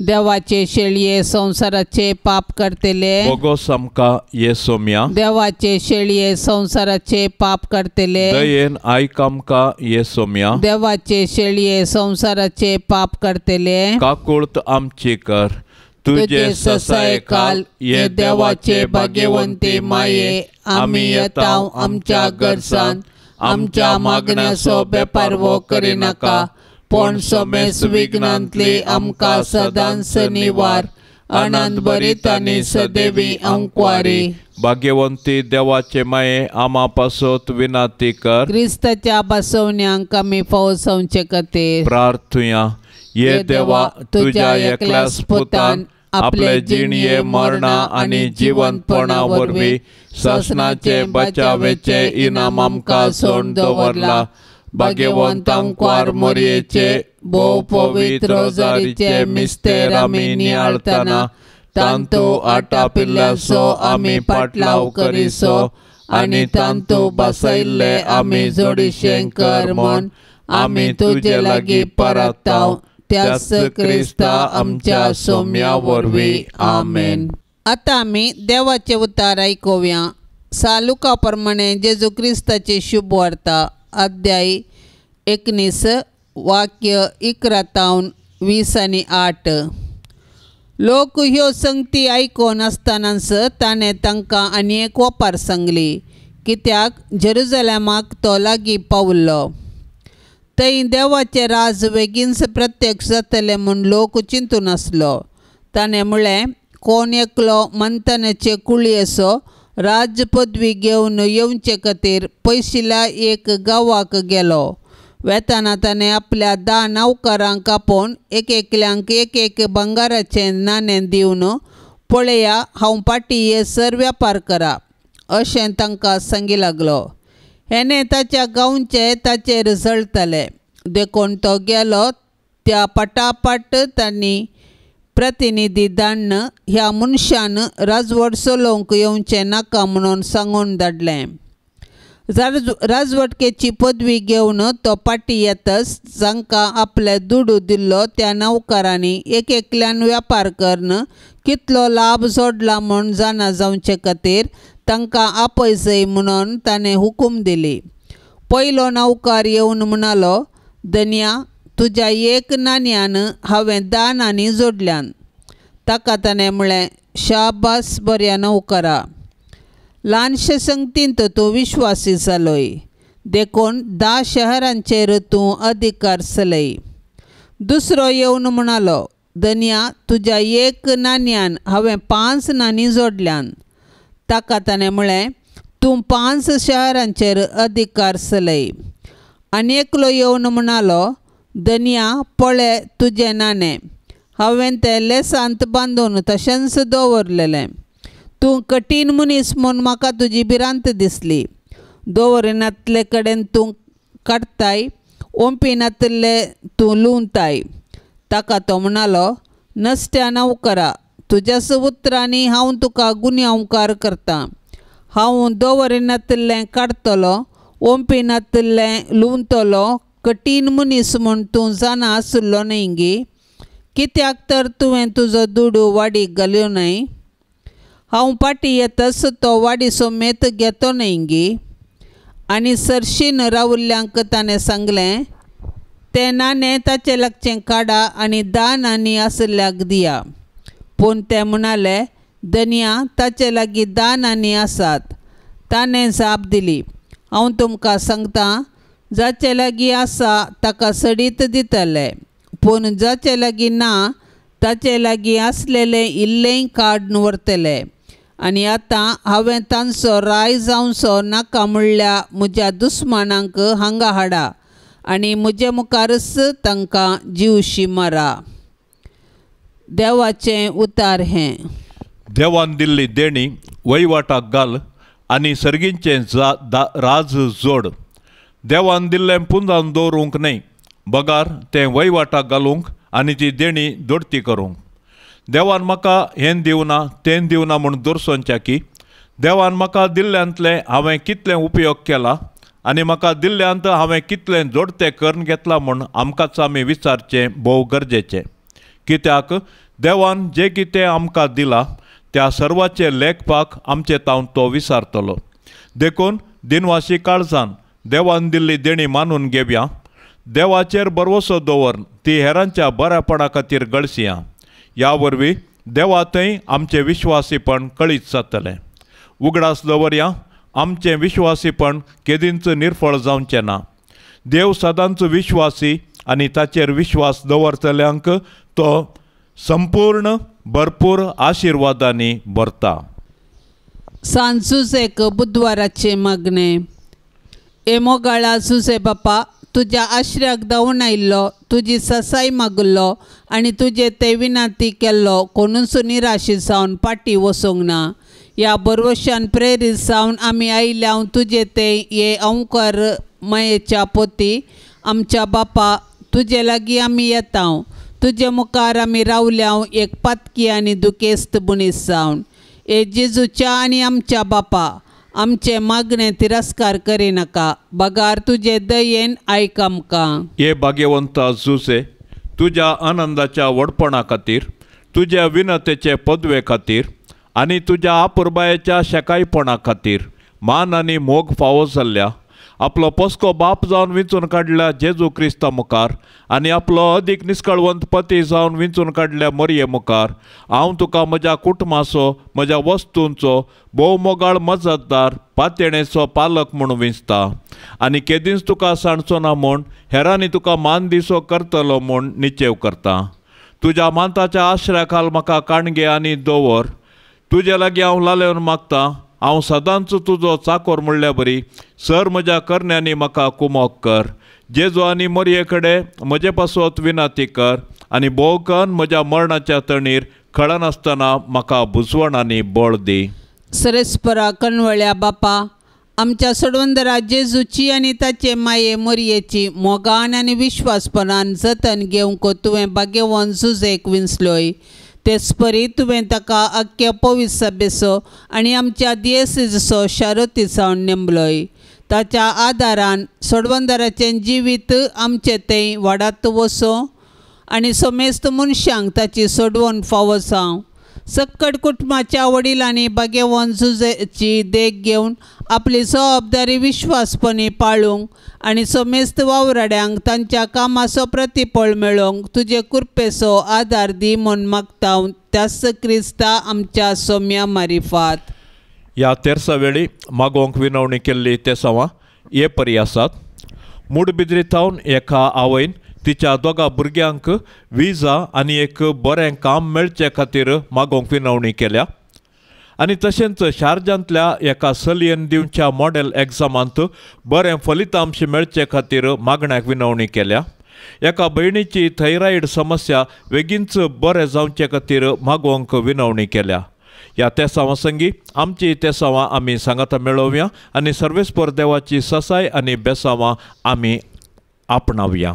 [SPEAKER 2] देवाचे शेळये संसाराचे पाप करतेले.
[SPEAKER 1] बगो समका येसोम्या,
[SPEAKER 2] देवाचे शेळये संसाराचे पाप करतेले.
[SPEAKER 1] दयेन आयकामका येसोम्या,
[SPEAKER 2] देवाचे शेळये संसाराचे पाप करतेले.
[SPEAKER 1] काकुळत आमची कर, तुझे ससाय काल ये देवाचे भाग्यवंते माये, आम्ही येताव आमच्या गरजान, आमच्या मागण्याचो बेपार वो करी नाका, पण समेस विघ्नांतली आमकां सदांच निवार, आनंद भरीत आनी सदैवी अंकवारी. भाग्यवंती देवाचे माये, आम्हा पासत विनंती कर.
[SPEAKER 2] क्रिस्ताच्या बसवण्यांक आमी फवसवचे खातीर
[SPEAKER 1] प्रार्थुया. ये देवा, तुझ्या एकल्याच पुतान आपले जिणये मरणा आणि जिवंतपणा वरवीं ससनाचे बचावेचे इनाम आमकां सोडून दवरला. भाग्यवंत अंकवार मोरयेचे भोव पवित्र रोजारीचे मिस्तेर आमी नियाळतना तांतू आटापिल्ल्याचो आमी पाटलाव करिसो, आनी तांतू बसयल्ले आमी जोडिशें कर म्हूण आमी तुजे लागीं परताव. त्याच क्रिस्ता आमच्या सोम्या वरवीं. आमेन. आता आमी देवाचे उतार आयकुया. सालुका प्रमाणे जेजू क्रिस्ताचे शुभ वार्ता अध्याय 19 वाक्य 11-20 आणि 8. लोक ह्यो संगती आयकोन आसतनाच ताणें तांकां आनी एक वपार सांगली, कित्याक जेरुसलेमाक तो लागीं पावल्लो. थंय देवाचें राज बेगीनच प्रत्यक्ष जातलें म्हूण लोक चिंतून आसलो. ताणें म्हळें, कोण एकलो मंथनाचे कुळयेचो राज पदवी घेवन येवचे खातीर पयशिल्या एक गांवाक गेलो. वेताना ताणें आपल्या 10 नौकरांक आपोवन एक एकल्यांक एक बंगाराचें नाणें दिवन
[SPEAKER 2] पळया हांव पाटी येसर वेपार करा अशें तांकां सांगी लागलो. हेणे ताच्या गांवचे ताचेर जळटले देखून तो गेलो. त्या पटापट तांणी प्रतिनिधी धाडन ह्या मनशान राजवट चलोवंक येवचें नाका म्हणून सांगून धाडलें. राजवटकेची पदवी घेवन तो पाटी येतच जांकां आपले दुडू दिल्लो त्या नौकरांनी एकल्यान वेपार करन कितलो लाभ जोडला म्हूण जाणा जावचे खातीर तांकां आपय जाय म्हणून ताणें हुकूम दिली. पयलो नौकार येवन म्हणालो, धन्या, तुज्या 1 नाण्यान हांवें 10 नाणी जोडल्यान. ताका ताणें म्हळें, शाबास बऱ्या नौकरा, ल्हानशे संगतींत तूं विश्वासी जालोय देखून 10 शहरांचेर तूं अधिकार चलय. दुसरो येवन म्हणालो, धन्या, तुज्या 1 नाण्यान हांवें 5 नाणी जोडल्यान. ताका ताणें म्हळें, तूं 5 शहरांचेर अधिकार चलय. आनी एकलो येवन म्हणालो, धन्या, पळय तुजें नाणें, हांवें तें लेसांत बांदून तशेंच दवरलेलें. तूं कठीण मनीस म्हूण म्हाका तुजी भिरांत दिसली. दवरिनातले कडेन तूं काडताय, ओंपिनातले तूं लुंवताय. ताका तो म्हणालो, नसत्या नौकरा, तुज्याच उतरांनी हांव तुका गुन्यांवकार करतां. हांव दवरिनातलें काडटलो, ओंपिनातलें लुंवतलो कठीण मनीस म्हूण तूं जाणा आसलो न्हय गी. कित्याक तर तुवें तुजो दुडू वाडीक घाल्यो न्हय. हांव पाटी येतच तो वाडी सोमेत घेतो न्हय गी. आनी सरशीन रावल्ल्यांक ताणें सांगलें, तें नाणें ताचे लागचें काडा आनी 10 नाणी आसल्याक दिया. पूण ते म्हणाले, धन्या, ताचे लागीं 10 नाणी आसात. ताणें जाप दिली, हांव तुमकां सांगतां, जाचे लागीं आसा ताका सडीत दितले, पूण जाचे लागीं ना ताचे लागीं आसलेलें इल्लें काडून व्हरतले. आनी आतां हांवें तांचो राय जावचो नाका म्हणल्या म्हज्या दुस्मानांक हांगा हाडा आनी म्हजे मुखारच तांकां जीवशी मारा. देवाचें उतार हें.
[SPEAKER 1] देवान दिल्ली देणी वहिवाटाक घाल आनी सर्गींचें राज जोड. देवान दिल्लें पुंजावन दवरूंक न्हय, बगार तें वहिवाटाक घालूंक आनी ती देणी दोडती करूंक. देवान म्हाका हें दिवना तें दिवना म्हूण दर्शोवचें की देवान म्हाका दिल्ल्यांतलें हांवें कितलें उपयोग केला आनी म्हाका दिल्ल्यांत हांवें कितलें जोडतें करून घेतलां म्हूण आमकांच आमी विचारचें भोव गरजेचें. कित्याक देवान जें कितें आमकां दिलां त्या सर्वाचे लेखपाक आमचे तावन तो विचारतलो. देखून दिनवाशी काळजान देवान दिल्ली देणी मानून घेवया. देवाचेर भरवसो दवर ती हेरांच्या बऱ्यापणा खातीर गळसिया. ह्या वरवीं देवा थंय आमचें विश्वासीपण कळीत जातलें. उगडास दवरया, आमचें विश्वासीपण केदींच निर्फळ जावचें ना. देव सदांच विश्वासी आनी ताचेर विश्वास दवरतल्यांक तो संपूर्ण भरपूर आशिर्वादांनी भरता.
[SPEAKER 2] सांज सुसेक बुधवाराचे मागणे. ए मोगाळा सुसे बापा, तुज्या आश्र्याक धांवून आयिल्लो, तुजी ससाय मागलो आनी तुजे ते विनाती केल्लो कोणूच निराशी जावन पाटी वचोंक ना. ह्या बरवशान प्रेरीत जावन आमी आयल्याव तुजे ते हे अंकार मयेच्या पोती. आमच्या बापा, तुजे लागीं आमी येताव. तुजे मुखार आमी रावल्याव एक पातकी आनी दुखेस्त मनीस जावन. ए जेजूच्या आनी आमच्या बापा, आमचे मागणे तिरस्कार करिनाका. बगार तुजे दयेन आयक आमकां.
[SPEAKER 1] हे भाग्यवंता जुसे, तुज्या आनंदाच्या व्हडपणा खातीर, तुज्या विनतेचे पदवे खातीर आनी तुज्या आपुरबायेच्या शेकायपणा खातीर मान आनी मोग फावो जाल्ल्या आपलो पस्को बाप जावन विंचून काडल्या जेजू क्रिस्ता मुखार आनी आपलो अदीक निश्कळवंत पती जावन विंचून काडल्या मरये मुखार हांव तुका म्हज्या कुटुंबाचो, म्हज्या वस्तूंचो भोव मोगाळ मजतदार, पातेणेचो पालक म्हूण विंचता. आनी केदींच तुका सांडचो ना म्हूण हेरांनी तुका मान दिसो करतलो म्हूण निचेव करता. तुज्या मांताच्या आश्र्या खाल म्हाका काणगे आनी दवर. तुजे लागीं हांव लालेवन मागतां. हांव सदांच तुजो चाकोर म्हणल्या बरी सर म्हज्या करण्यांनी म्हाका कुमोग कर. जेजू आनी मरये कडेन म्हजे पासत विनाती कर आनी भोवकन म्हज्या मरणाच्या तणीर कळनासतना म्हाका बुजवण बळ दी.
[SPEAKER 2] सरस्परा कणवळ्या बापा, आमच्या सोडवंदरा जेजूची आनी ताचे माये मोरयेची मोगान आनी विश्वासपणान जतन घेवंक तुवें भाग्यवान झुजेक विंचलोय. तेच परी तुवें ताका आख्या पवित्र सभेचो आनी आमच्या दियेसीजचो शारोती सावन नेमलोय. ताच्या आदारान सोडवंदराचें जिवीत आमचें तें वाडत वचो आनी समेस्त मनशांक ताची सोडवण फावो जावं. सक्कट कुटुंबाच्या वडिलांनी भाग्यवान झुजेची देख घेवन आपली जबाबदारी विश्वासपणी पाळूंक आनी समेस्त वावराड्यांक तांच्या कामाचो प्रतिफळ मेळोवंक तुजे कृपेचो आदार दी म्हूण मागता. त्याच क्रिस्ता आमच्या सौम्या मारिफात.
[SPEAKER 1] ह्या तेरसा वेळी मागोवंक विनवणी केल्ली ते सवां हे परी आसात. मूडबिद्रीतावन एका आवयन तिच्या दोगा भुरग्यांक विजा आनी एक बरें काम मेळचे खातीर मागोवंक विनवणी केल्या. आनी तशेंच शारजांतल्या एका चलयेन दिवच्या मॉडेल एग्जामांत बरें फलितांश मेळचे खातीर मागण्याक विनवणी केल्या. एका भयणीची थायरॉयड समस्या बेगीनच बरें जावचे खातीर मागोवंक विनवणी केल्या. ह्या तेसावां संगी आमची तेसावां आमी सांगाता मेळोवया आनी सर्वेस्पर देवाची ससाय आनी बेसावां आमी आपणावया.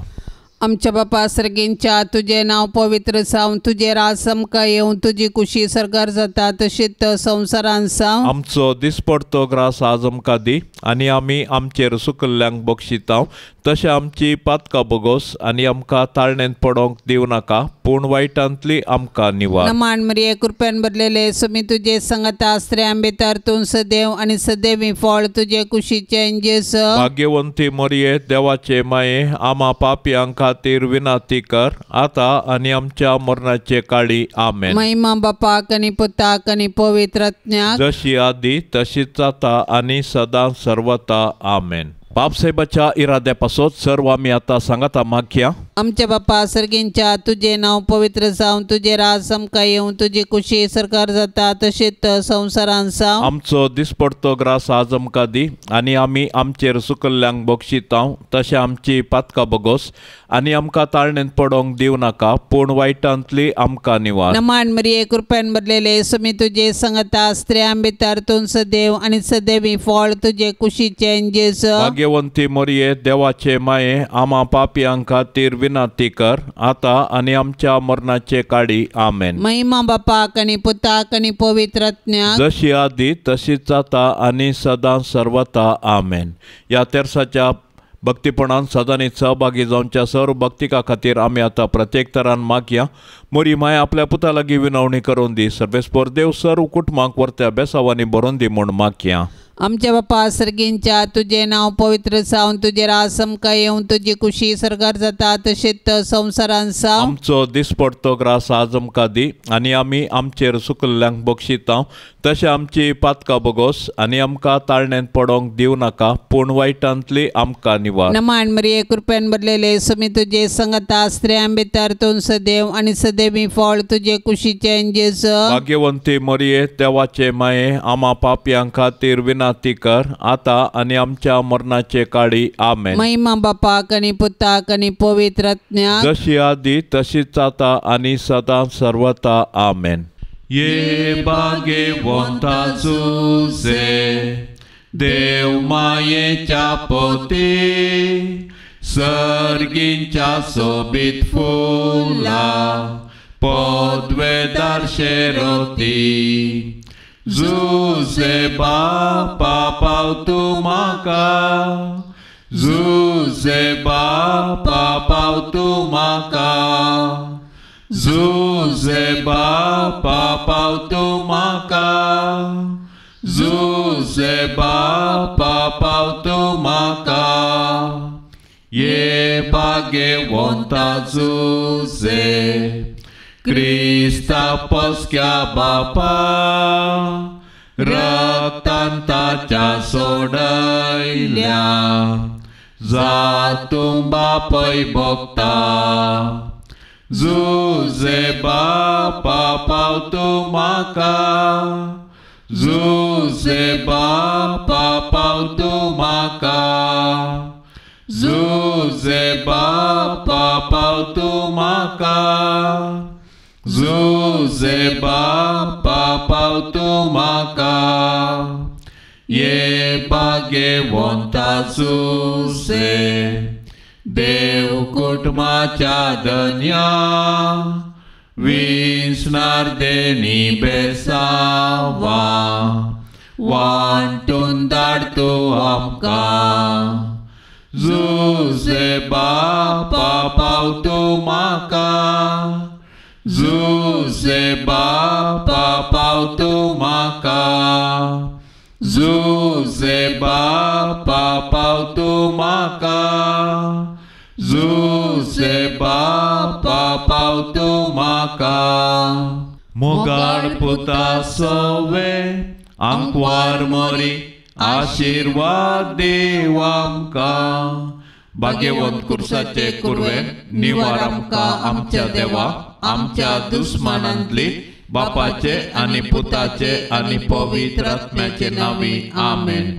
[SPEAKER 2] आमच्या बापा सर्गींच्या तुझे नाव पवित्र जावं, तुझे राज आमकां येवं, तुजी कुशी सरकार जाता तशीच संवसारान जावं.
[SPEAKER 1] आमचो दिसपडतो ग्रास आज आमकां दी आनी आमी आमचेर सुकल्ल्यांक बक्षितांव. तशें आमची पातकां बोगोस आनी आमकां ताळणेंत पडोवंक दिवं नाका, पूण वायटांतली आमकां निवार.
[SPEAKER 2] नमान मरिये कृपेन भरलेले सुमी तुजे संगता आसत्र्यां भितर तूं सदैव आनी सदैवी फळ तुजे कुशीचे जेस.
[SPEAKER 1] भाग्यवंती मरिये देवाचे माये, आमा पापयांक खातीर विनाती कर, आतां आनी आमच्या मरणाचे काळी. आमेन.
[SPEAKER 2] महिमा बापाक आनी पुताक आनी पवित्र आत्म्याक
[SPEAKER 1] जशी आदी तशीच आता आनी सदां सर्वता. आमेन. बापसाहेबाच्या इराद्यापासून सर्व आमी आतां सांगाता मागया.
[SPEAKER 2] आमच्या बापा सर्गींच्या तुझे नाव पवित्र जावं, तुझे राज आमकां येवं, तुजी कुशी सरकार जाता तशीच संवसारान जावं.
[SPEAKER 1] आमचो दिसपडतो ग्रास आज आमकां दी आनी आमी आमचेर सुकल्ल्यांक बक्षितांव. तशें आमची पातकां बोगोस आनी आमकां ताळणेंत पडोवंक दिवं नाका, पूण वायटांतली आमकां निवार.
[SPEAKER 2] नमान मरिये कृपेन भरलेले सुमी तुजे संगता आसत्र्यां भितर तूं सदैव आनी सदैवी फळ तुजे कुशीचे जेस.
[SPEAKER 1] भाग्यवंती मरिये देवाचे माये, आमा पापयांक खातीर विनाती कर, आतां आनी आमच्या मरणाचे काळी. आमेन.
[SPEAKER 2] महिमा बापाक आनी पुताक आनी पवित्र आत्म्याक
[SPEAKER 1] जशी आदी तशीच आता आनी सदां सर्वता. आमेन. ह्या तेरसाच्या भक्तीपणान सदांनी सहभागी जावच्या सर्व भक्तिका खातीर आमी आतां प्रत्येक तरान मागया. मोरी माय आपल्या पुता लागीं विनवणी करून दी. सर्वेस्पर देव सर्व कुटुंबांक वर्त्या बेसावांनी भरून दी म्हूण मागया.
[SPEAKER 2] आमच्या बापा सर्गींच्या तुझे नाव पवित्र जावं, तुझे राज आमकां येवं, तुजी कुशी सरकार जाता तशीच संवसारान जावं.
[SPEAKER 1] आमचो दिसपडतो ग्रास आज आमकां दी आनी आमी आमचेर सुकल्ल्यांक बक्षितांव. तशें आमची पातकां बोगोस आनी आमकां ताळणेंत पडोवंक दिवं नाका, पूण वायटांतली आमकां निवार.
[SPEAKER 2] नमान मरिये कृपेन भरलेले सुमी तुजे संगता आसत्र्यां भितर तूं सदैव आनी सदैवी फळ तुजे कुशीचे जेस.
[SPEAKER 1] भाग्यवंती मरिये देवाचे माये, आमा पापयांक खातीर विनाती कर, आतां आनी आमच्या मरणाचे काळी. आमेन.
[SPEAKER 2] महिमा बापाक आनी पुताक आनी पवित्र आत्म्याक
[SPEAKER 1] जशी आदी तशीच आता आनी सदां सर्वता. आमेन. ये भाग्यवंता झुजे देव मायेच्या पोते, सर्गींच्या सोबीत फुला पदवेदार शेरोती. झुजे बापा पाव तूं म्हाका, झुजे बापा पाव तूं म्हाका, झुजे बापा पाव तूं म्हाका, झुजे बापा पाव तूं म्हाका. ये भाग्यवंता झुजे क्रिस्ता पस्क्या बापा, रक्तान ताच्या सोडयल्या जातूं बापय भोगता. झुजे बापा पाव तूं म्हाका, झुजे बापा पाव तूं म्हाका, झुजे बापा पाव तूं म्हाका, झुजे जुजे बापा पाव तूं म्हाका ये भाग्यवंता जुजे देव कुटुंबाच्या धन्या विसणार देणी बेसावा वांटून धाड तूं आमकां जुजे बापा पाव तूं म्हाका जुजे बापा पाव तूं म्हाका जुजे बापा पाव तूं म्हाका जुजे बापा पाव तूं म्हाका मोगाळ पुता सोवे आंकवार मोरी आशीर्वाद देव आमकां भाग्यवंत कुर्साचे कुरवे निवार आमकां आमच्या देवा आमच्या दुस्मानांतली बापाचे आनी पुताचे आनी पवित्र आत्म्याचे नावी आमेन.